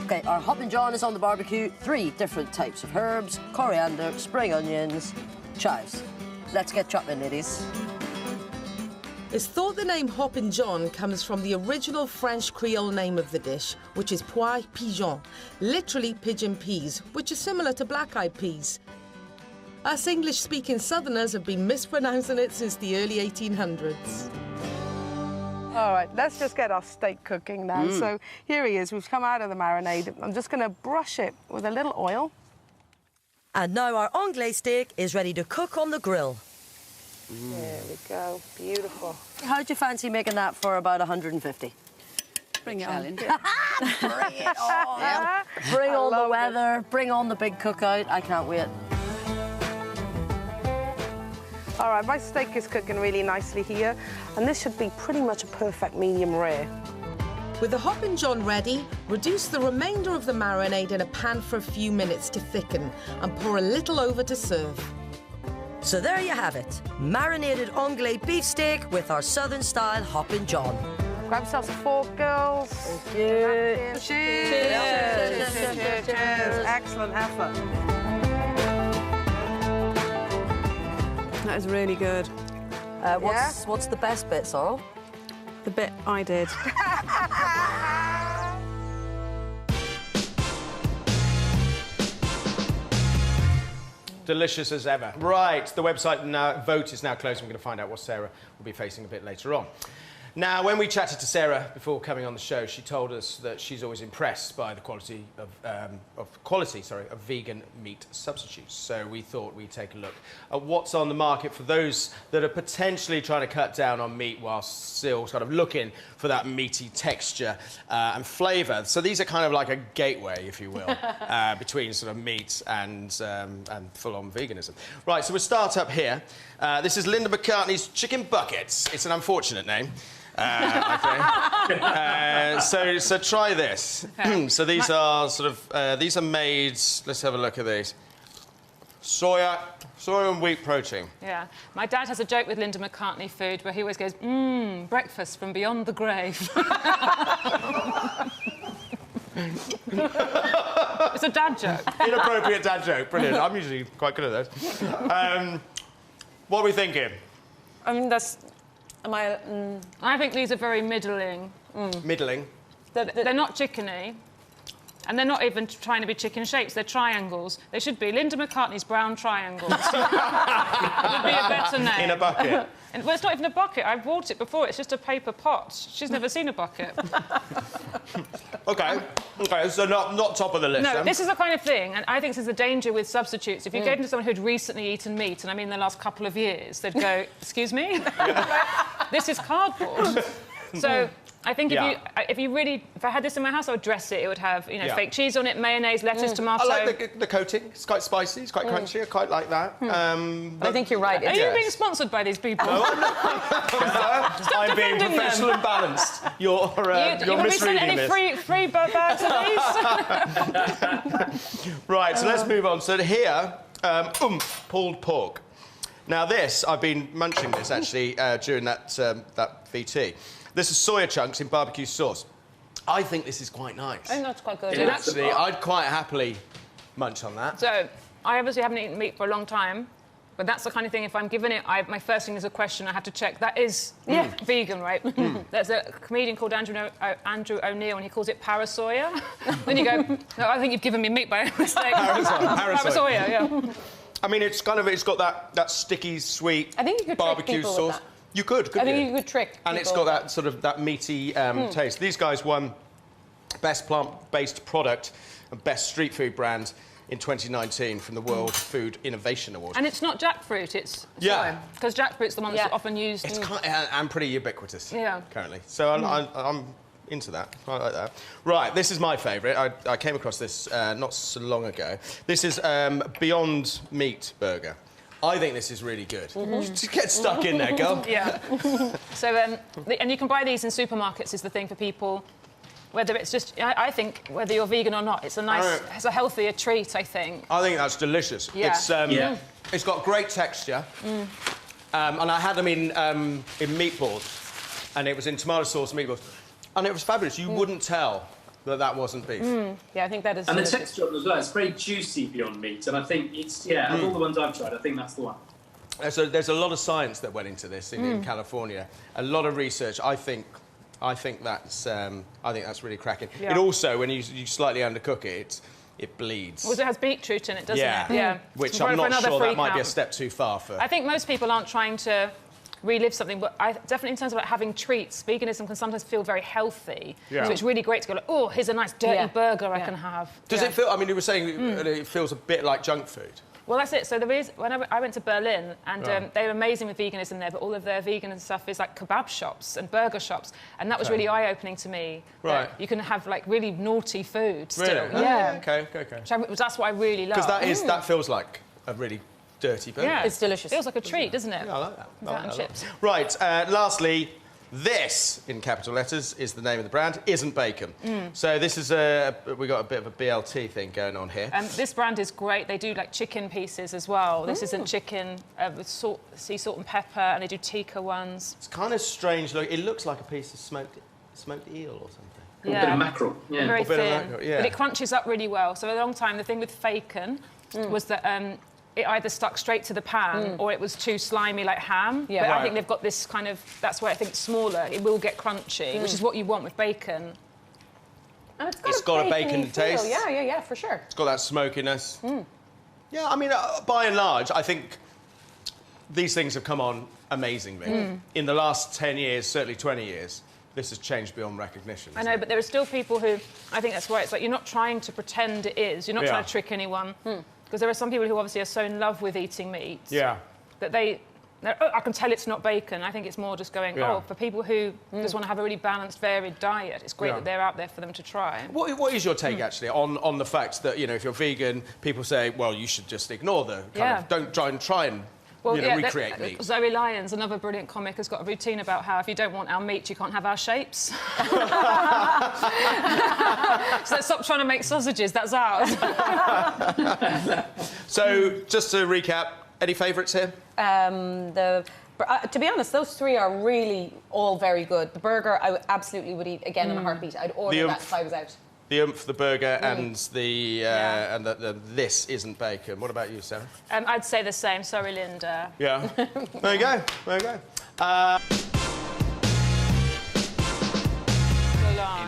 OK, our Hoppin' John is on the barbecue. 3 different types of herbs, coriander, spring onions, chives. Let's get chopping, ladies. It's thought the name Hoppin' John comes from the original French Creole name of the dish, which is pois pigeon, literally pigeon peas, which is similar to black-eyed peas. Us English-speaking Southerners have been mispronouncing it since the early 1800s. All right, let's just get our steak cooking now. So here he is. We've come out of the marinade. I'm just going to brush it with a little oil. And now our onglet steak is ready to cook on the grill. There we go. Beautiful. How'd you fancy making that for about 150? Bring it on. Bring it on. Bring on the weather. Bring on the big cookout. I can't wait. All right, my steak is cooking really nicely here, and this should be pretty much a perfect medium rare. With the Hoppin' John ready, reduce the remainder of the marinade in a pan for a few minutes to thicken and pour a little over to serve. So there you have it, marinated onglet beef steak with our southern-style Hoppin' John. Grab yourselves a fork, girls. Thank you. Cheers. Cheers. Excellent effort. That is really good. What's the best bit, Sorrel? The bit I did. Delicious as ever. Right, the website vote is now closed. We're going to find out what Sarah will be facing a bit later on. Now, when we chatted to Sarah before coming on the show, she told us that she's always impressed by the quality of vegan meat substitutes. So we thought we'd take a look at what's on the market for those that are potentially trying to cut down on meat while still sort of looking for that meaty texture and flavour. So these are kind of like a gateway, if you will, between sort of meat and full-on veganism. Right, so we'll start up here. This is Linda McCartney's Chicken Buckets. It's an unfortunate name. I think. So try this. So these are sort of these are made. Let's have a look at these. Soya and wheat protein. Yeah. My dad has a joke with Linda McCartney food where he always goes, breakfast from beyond the grave. It's a dad joke. Inappropriate dad joke. Brilliant. I'm usually quite good at those. What are we thinking? I mean, I think these are very middling. Middling? They're not chickeny. And they're not even trying to be chicken shapes, they're triangles. They should be Linda McCartney's brown triangles. It would be a better name. In a bucket? Well, it's not even a bucket. I've bought it before. It's just a paper pot. She's never seen a bucket. OK, so not top of the list, No, then. this is the kind of thing, and I think this is the danger with substitutes. If you gave them to someone who'd recently eaten meat, and I mean the last couple of years, they'd go, excuse me? This is cardboard. So... I think if I had this in my house, I would dress it. It would have, fake cheese on it, mayonnaise, lettuce, tomato. I like the coating. It's quite spicy. It's quite crunchy. I quite like that. I think you're right. Are you being sponsored by these people? No, I'm not. I'm being professional and balanced. You're misreading this. Any free bags of these? Right. So let's move on. So here, pulled pork. Now this, I've been munching this actually during that VT. This is soya chunks in barbecue sauce. I think this is quite nice. I think that's quite good. And actually, I'd quite happily munch on that. So, I obviously haven't eaten meat for a long time, but that's the kind of thing, if I'm given it, my first thing is a question I have to check. That is vegan, right? There's a comedian called Andrew O'Neill, and he calls it parasoya. Then you go, no, I think you've given me meat by mistake. Parasoya, yeah. I mean, it's got that sticky, sweet I think you could barbecue trick sauce. With that. You could I think you could trick. And it's got that sort of meaty taste. These guys won Best Plant-Based Product and Best Street Food Brand in 2019 from the World Food Innovation Awards. And it's not jackfruit, it's soy. Because jackfruit's the one that's often used. It's and pretty ubiquitous currently. So I'm into that. I like that. Right, this is my favourite. I came across this not so long ago. This is Beyond Meat Burger. I think this is really good. Just get stuck in there, girl. Yeah. So, and you can buy these in supermarkets is the thing for people, whether it's just, I think, whether you're vegan or not, it's a healthier treat, I think. I think that's delicious. Yeah. It's got great texture. And I had them in meatballs, and it was in tomato sauce meatballs. And it was fabulous. You wouldn't tell that wasn't beef. Yeah, I think that is. And the texture of it as well, it's very juicy beyond meat, and I think it's, of all the ones I've tried, I think that's the one. So there's a lot of science that went into this in California, a lot of research. I think that's really cracking. Yeah. It also, when you slightly undercook it, it bleeds. Well, it has beetroot in it, doesn't it? Yeah. Which I'm not sure that might be a step too far for. I think most people aren't trying to relive something, but definitely in terms of having treats, veganism can sometimes feel very healthy. Yeah. So it's really great to go like, oh, here's a nice dirty burger I can have. Does it feel? I mean, you were saying it feels a bit like junk food. Well, that's it. So there is. When I went to Berlin, and they were amazing with veganism there, but all of their vegan and stuff is like kebab shops and burger shops, and that was really eye-opening to me. Right. You can have like really naughty food still. Really? Yeah. Okay. That's what I really love. Because that feels like a really dirty burger. Yeah. It's delicious. Feels like a treat, doesn't it? Yeah, I like that. And chips. Right. Lastly, this in capital letters is the name of the brand. Isn't bacon. So this is we got a bit of a BLT thing going on here. This brand is great. They do like chicken pieces as well. This isn't chicken with sea salt and pepper, and they do tikka ones. It's kind of strange. Look, it looks like a piece of smoked eel or something. Yeah. A bit of mackerel. Yeah. Very thin. Mackerel, yeah. But it crunches up really well. So a long time, the thing with bacon was that it either stuck straight to the pan or it was too slimy like ham. Yeah. But I think they've got this kind of, that's why I think it's smaller. It will get crunchy, which is what you want with bacon. And it's got a bacon taste. Yeah, for sure. It's got that smokiness. Yeah, I mean, by and large, I think these things have come on amazingly. In the last 10 years, certainly 20 years, this has changed beyond recognition. I know, but there are still people who, I think that's why it's like you're not trying to pretend it is. You're not trying to trick anyone. Because there are some people who obviously are so in love with eating meat that I can tell it's not bacon. I think it's more just going, for people who just want to have a really balanced, varied diet, it's great that they're out there for them to try. What is your take, actually, on the fact that, if you're vegan, people say, well, you should just ignore the kind of, don't try and recreate meat. Zoe Lyons, another brilliant comic, has got a routine about how if you don't want our meat, you can't have our shapes. So stop trying to make sausages, that's ours. So, just to recap, any favourites here? To be honest, those three are really all very good. The burger, I absolutely would eat again in a heartbeat. I'd order that if I was out. The oomph, the burger, and the this isn't bacon. What about you, Sarah? I'd say the same. Sorry, Linda. Yeah. There you go. There you go.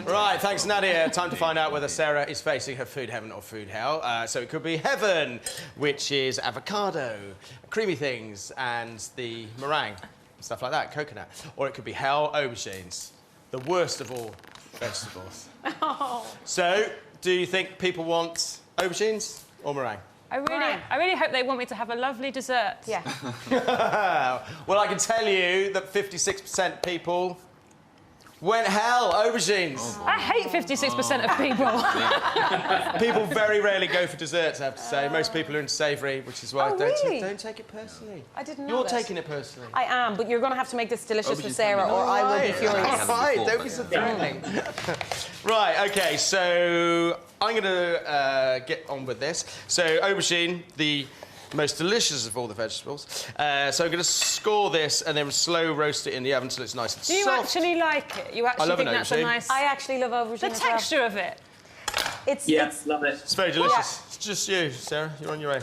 Right, thanks, Nadia. Time to find out whether Sarah is facing her food heaven or food hell. So it could be heaven, which is avocado, creamy things, and the meringue, stuff like that, coconut. Or it could be hell, aubergines, the worst of all vegetables. Oh. So, do you think people want aubergines or meringue? I really hope they want me to have a lovely dessert. Yeah. Well, I can tell you that 56% people went hell, aubergines. Oh. I hate 56% of people. People very rarely go for desserts, I have to say. Most people are into savoury, which is why don't take it personally. I didn't know You're that. taking it personally. I am, but you're going to have to make this delicious for Sarah, or I will be furious. Right, don't be so threatening. Right, OK, so I'm going to get on with this. So, aubergine, the most delicious of all the vegetables. So I'm going to score this and then slow roast it in the oven until it's nice and soft. Do you actually like it? You actually think that's a nice... I actually love aubergine. The texture of it. Yes, love it. It's very delicious. Yeah. It's just you, Sarah. You're on your own.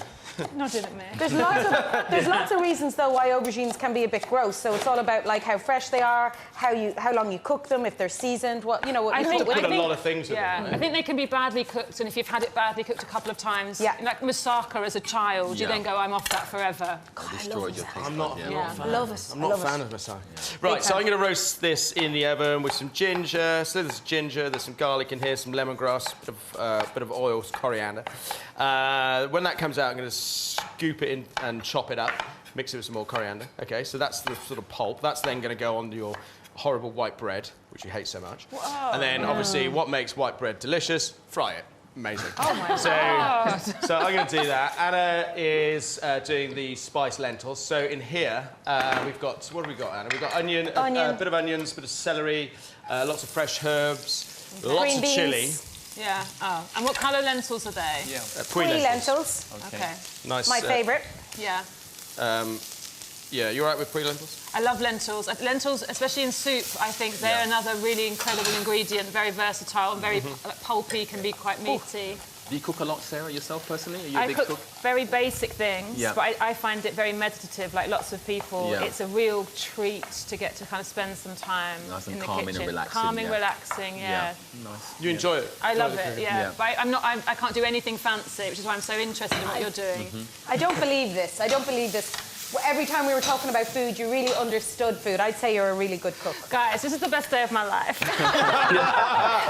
Nodding at me. There's lots of reasons though why aubergines can be a bit gross. So it's all about like how fresh they are, how long you cook them, if they're seasoned, what you know. What I you think put a lot of things. Yeah, I think they can be badly cooked, and if you've had it badly cooked a couple of times, like moussaka as a child, you then go, I'm off that forever. I'm not. I love it. I'm not a fan of moussaka. Right, so I'm going to roast this in the oven with some ginger. So there's ginger, there's some garlic in here, some lemongrass, bit of oil, coriander. When that comes out, I'm going to scoop it in and chop it up, mix it with some more coriander. OK, so that's the sort of pulp. That's then going to go on your horrible white bread, which you hate so much. Whoa. And then, obviously, what makes white bread delicious? Fry it. Amazing. Oh, my God. So I'm going to do that. Anna is doing the spiced lentils. So in here, we've got... What have we got, Anna? We've got onion. A bit of onions, a bit of celery, lots of fresh herbs, lots of chilli. Yeah. Oh. And what colour lentils are they? Yeah. Puy lentils. Okay. Nice. My favourite. Yeah. Yeah, you all right with puy lentils? I love lentils. Lentils, especially in soup, I think they're another really incredible ingredient, very versatile and very pulpy, can be quite meaty. Do you cook a lot, Sarah, yourself personally? Are you a big cook cook? very basic things, but I find it very meditative, like lots of people. Yeah. It's a real treat to get to kind of spend some time nice in the calming kitchen. And relaxing. Calming, relaxing, Nice. You enjoy it? I love it, But I can't do anything fancy, which is why I'm so interested in what you're doing. I don't believe this. I don't believe this. Every time we were talking about food, you really understood food. I'd say you're a really good cook. Guys, this is the best day of my life.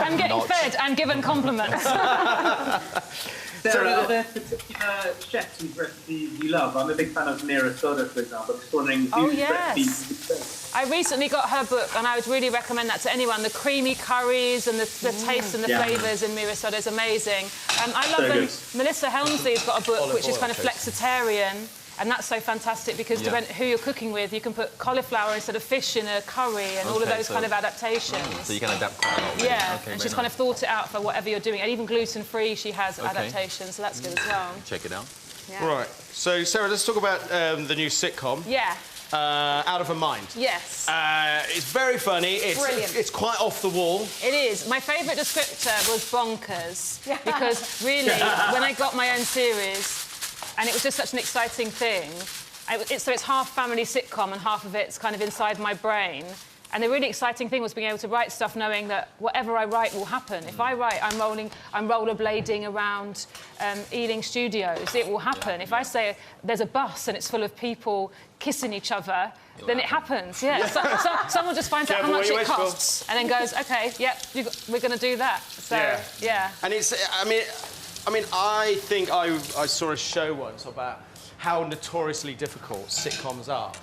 I'm getting fed and given compliments. Sarah, are there particular chefs whose recipes you love? I'm a big fan of Risotto, for example. Just wondering whose recipes you prefer. I recently got her book, and I would really recommend that to anyone. The creamy curries and the taste and the flavours in Risotto is amazing. I love them. Melissa Helmsley's got a book which is kind of flexitarian. And that's so fantastic because depending who you're cooking with, you can put cauliflower instead of fish in a curry and all of those kind of adaptations. So you can adapt quite a lot. Yeah, and she's kind of thought it out for whatever you're doing. And even gluten-free, she has adaptations, so that's good as well. Check it out. Yeah. Right. So, Sarah, let's talk about the new sitcom. Yeah. Out of Her Mind. Yes. It's very funny. It's brilliant. It's quite off the wall. It is. My favourite descriptor was bonkers. Because really, when I got my own series, and it was just such an exciting thing. So it's half family sitcom and half of it's kind of inside my brain. And the really exciting thing was being able to write stuff knowing that whatever I write will happen. If I write, I'm rollerblading around Ealing Studios, it will happen. If I say there's a bus and it's full of people kissing each other, then it happens, So someone just finds out how much it costs and then goes, OK, we're going to do that. So, yeah. And it's, I mean, I think I saw a show once about how notoriously difficult sitcoms are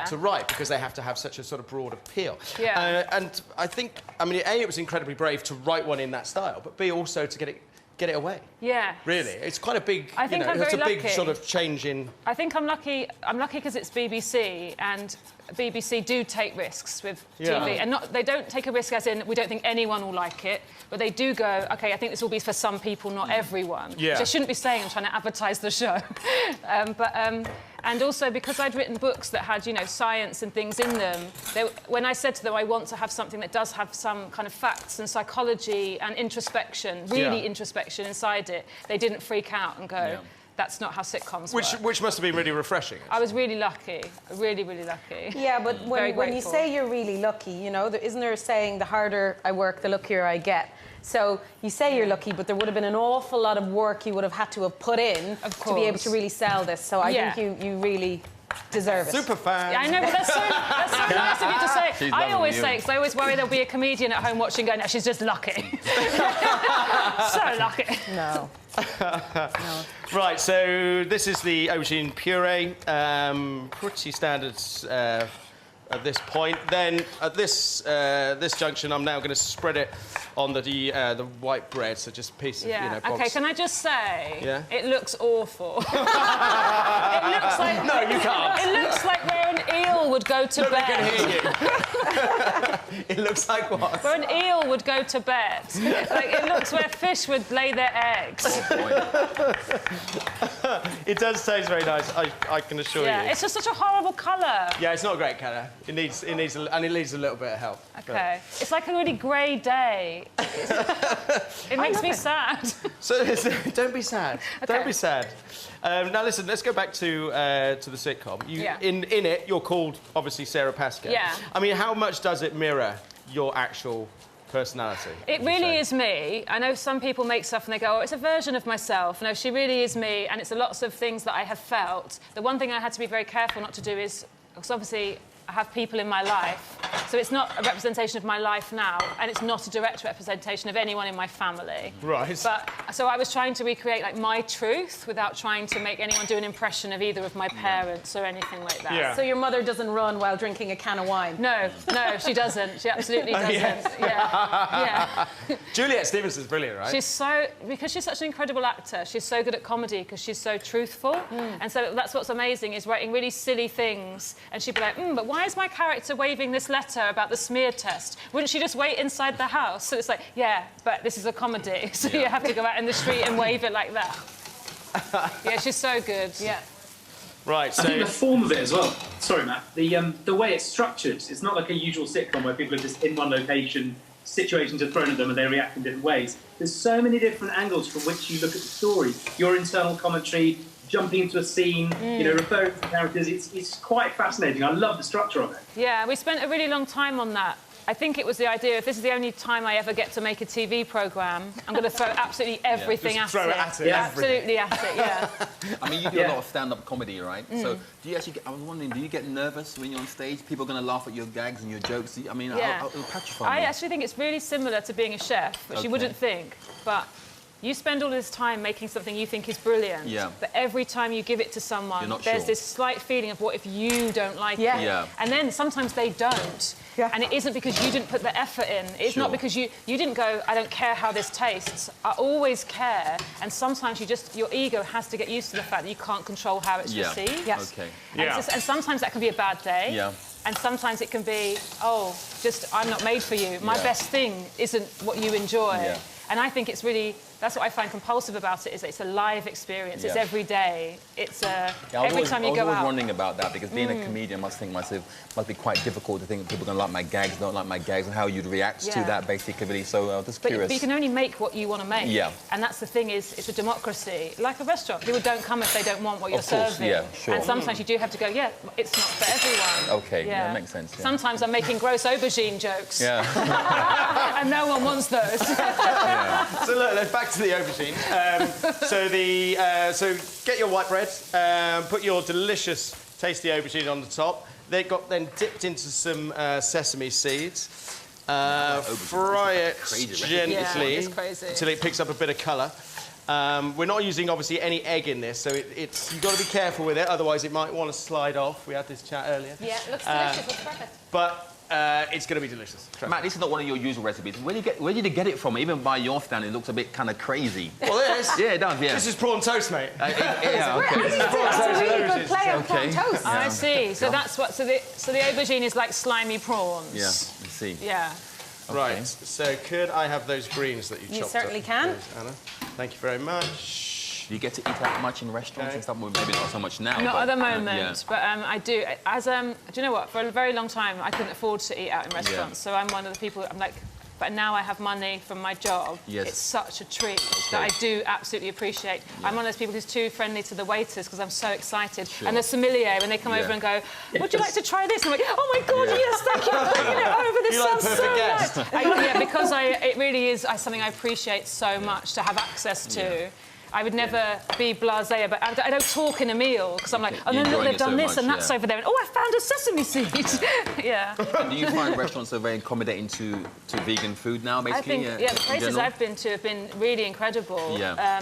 to write because they have to have such a sort of broad appeal. Yeah. And I think, I mean, A, it was incredibly brave to write one in that style, but B, also to get it get it away. Yeah. Really, it's quite a big. I think I'm it's a very big lucky. sort of change in. I think I'm lucky. I'm lucky because it's BBC, and BBC do take risks with TV, and they don't take a risk as in we don't think anyone will like it, but they do go, okay, I think this will be for some people, not everyone. Yeah. Which I shouldn't be saying. I'm trying to advertise the show, and also because I'd written books that had, you know, science and things in them. When I said to them, I want to have something that does have some kind of facts and psychology and introspection, really introspection inside it, they didn't freak out and go, that's not how sitcoms work. Which must have been really refreshing. I was really lucky, really, really lucky. Yeah, but when you say you're really lucky, you know, isn't there a saying, the harder I work, the luckier I get? So you say you're lucky, but there would have been an awful lot of work you would have had to have put in to be able to really sell this. So I think you really deserve it. Super fan. Yeah, I know, but that's so nice of you to say. I always say, because I always worry there'll be a comedian at home watching going, no, she's just lucky. So lucky. No. No. Right, so this is the aubergine puree. Pretty standard at this point. Then at this junction, I'm now going to spread it on the white bread, so just a piece of, you know, box. OK, can I just say, it looks awful. It looks like... No, you can't. It looks like where an eel would go to bed. I can hear you. It looks like what? Where an eel would go to bed. Like, it looks where fish would lay their eggs. It does taste very nice, I can assure you. Yeah, it's just such a horrible colour. Yeah, it's not a great colour. It needs a little bit of help. OK. It's like a really grey day. It makes me sad. So don't be sad. Okay. Don't be sad. Now listen, let's go back to the sitcom. In it, you're called obviously Sara Pascoe. Yeah. I mean, how much does it mirror your actual personality? It really is me. I know some people make stuff and they go, oh, it's a version of myself. No, she really is me, and it's lots of things that I have felt. The one thing I had to be very careful not to do is, because obviously I have people in my life, so it's not a representation of my life now, and it's not a direct representation of anyone in my family. Right. But so I was trying to recreate like my truth without trying to make anyone do an impression of either of my parents or anything like that. Yeah. So your mother doesn't run while drinking a can of wine? No, she doesn't. She absolutely doesn't. Yeah. Juliet Stevenson's brilliant, right? Because she's such an incredible actor, she's so good at comedy because she's so truthful. And so that's what's amazing, is writing really silly things, and she'd be like, but why is my character waving this letter about the smear test? Wouldn't she just wait inside the house? So it's like, yeah, but this is a comedy, so you have to go out in the street and wave it like that. Yeah, she's so good. Yeah. Right, so... I think the form of it as well. Sorry, Matt. The way it's structured, it's not like a usual sitcom where people are just in one location, situations are thrown at them and they react in different ways. There's so many different angles from which you look at the story. Your internal commentary, jumping into a scene, you know, referring to characters. It's quite fascinating. I love the structure of it. Yeah, we spent a really long time on that. I think it was the idea, if this is the only time I ever get to make a TV programme, I'm going to throw absolutely everything at it. Throw it at it. Yeah. Absolutely at it, yeah. I mean, you do a lot of stand-up comedy, right? So do you actually I was wondering, do you get nervous when you're on stage? People are going to laugh at your gags and your jokes? I mean, it'll petrify me. I actually think it's really similar to being a chef, which you wouldn't think, but... You spend all this time making something you think is brilliant, but every time you give it to someone, there's this slight feeling of what if you don't like it? And then sometimes they don't. And it isn't because you didn't put the effort in. It's not because you didn't go, I don't care how this tastes. I always care. And sometimes your ego has to get used to the fact that you can't control how it's received. And sometimes that can be a bad day. And sometimes it can be, oh, I'm not made for you. My best thing isn't what you enjoy. And I think it's really... That's what I find compulsive about it, is that it's a live experience. It's every day. It's every time you go out. I was always wondering about that, because being a comedian, must be quite difficult to think that people are going to like my gags, don't like my gags, and how you'd react to that, basically, really. So I was just curious. But you can only make what you want to make. And that's the thing, is it's a democracy. Like a restaurant, people don't come if they don't want what you're serving. And sometimes you do have to go, it's not for everyone. OK, that makes sense. Sometimes I'm making gross aubergine jokes. And no one wants those. So look, let's back to the aubergine. So get your white bread, put your delicious, tasty aubergine on the top. They got then dipped into some sesame seeds. Fry it gently until it picks up a bit of colour. We're not using, obviously, any egg in this, so you've got to be careful with it, otherwise it might want to slide off. We had this chat earlier. Yeah, it looks delicious. Looks perfect. But it's going to be delicious. Matt, this is not one of your usual recipes. Where did you get it from? Even by your standard, it looks a bit kind of crazy. Well, it is. Yeah, it does, yeah. This is prawn toast, mate. Yeah, okay. This is a really good play on prawn toast. Yeah. I see. So that's what... So the aubergine is like slimy prawns. Yeah, I see. Yeah. Okay. Right, so could I have those greens that you chopped up? You certainly can. Please, Anna. Thank you very much. Do you get to eat out much in restaurants and stuff? Well, maybe not so much now. Not at the moment, yeah. but I do. Do you know what? For a very long time, I couldn't afford to eat out in restaurants, so I'm one of the people. I'm like, but now I have money from my job. Yes. It's such a treat that I do absolutely appreciate. Yeah. I'm one of those people who's too friendly to the waiters because I'm so excited. Sure. And the sommelier, when they come over and go, would you like to try this? And I'm like, oh my God, yes, thank you for bringing it over. This sounds so nice. Yeah, because it really is something I appreciate so much to have access to. Yeah. I would never be blasé, but I don't talk in a meal because I'm like, oh, no, look, they've done this and that's over there. And, oh, I found a sesame seed. Yeah. And do you find restaurants are very accommodating to vegan food now, basically? I think, the places I've been to have been really incredible. Yeah.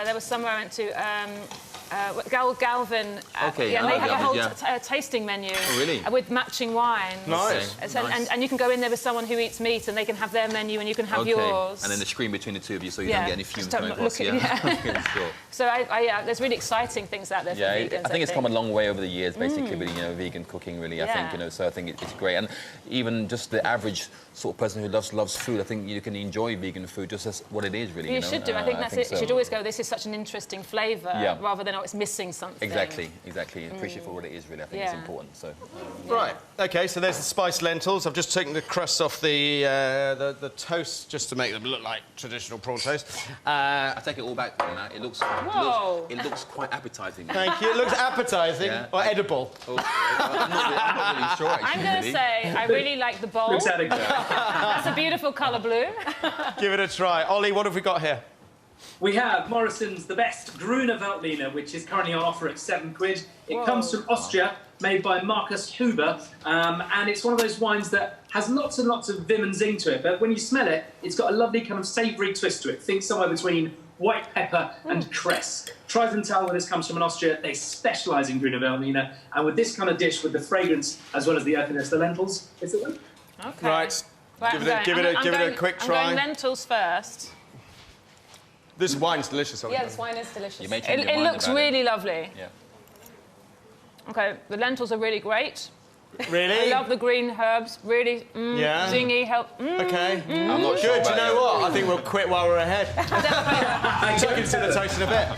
There was somewhere I went to, Galvin. Okay, yeah, they have a whole tasting menu. Oh, really? With matching wines. Nice. And you can go in there with someone who eats meat and they can have their menu and you can have yours. And then the screen between the two of you so you don't get any fumes coming across. Sure. So there's really exciting things out there for vegans. I think it's come a long way over the years, basically, with vegan cooking, really. I think, so I think it's great. And even just the average sort of person who loves food, I think you can enjoy vegan food just as what it is, really. You should do. I think that's it. You should always go, this is such an interesting flavour, rather than, oh, it's missing something. Exactly. Appreciate for what it is, really. I think it's important. So. Right. OK, so there's the spiced lentils. I've just taken the crusts off the toast just to make them look like traditional prawn toast. I take it all back, Matt. It looks quite appetising. Thank you. It looks appetising or edible. Oh, I'm not really sure, actually. I'm going to say I really like the bowl. Looks adequate. That's a beautiful colour blue. Give it a try. Ollie, what have we got here? We have Morrison's The Best Grüne Veltliner, which is currently on offer at £7. It comes from Austria, made by Markus Huber, and it's one of those wines that has lots and lots of vim and zing to it, but when you smell it, it's got a lovely kind of savoury twist to it. Think somewhere between white pepper and cress. Try-and-tell where this comes from in Austria. They specialise in Grüne Veltliner, and with this kind of dish, with the fragrance as well as the earthiness, the lentils, is it one? Right. Give it a quick try. I'm going lentils first. This wine's delicious. Yeah, this wine is delicious. It looks really lovely. Yeah. OK, the lentils are really great. Really? I love the green herbs. Really zingy, OK. I'm not sure. Good. Do you know what? I think we'll quit while we're ahead. Chuck into the toast in a bit.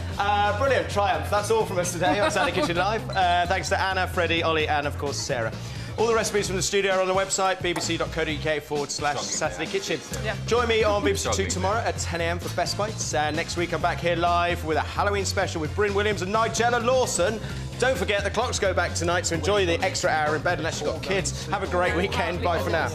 Brilliant. Triumph. That's all from us today on Saturday Kitchen Live. Thanks to Anna, Freddie, Ollie, and of course Sarah. All the recipes from the studio are on the website, bbc.co.uk/Saturday Kitchen. Yeah. Join me on BBC Two tomorrow at 10 a.m. for Best Bites. Next week, I'm back here live with a Halloween special with Bryn Williams and Nigella Lawson. Don't forget, the clocks go back tonight, so enjoy the extra hour in bed unless you've got kids. Have a great weekend. Bye for now.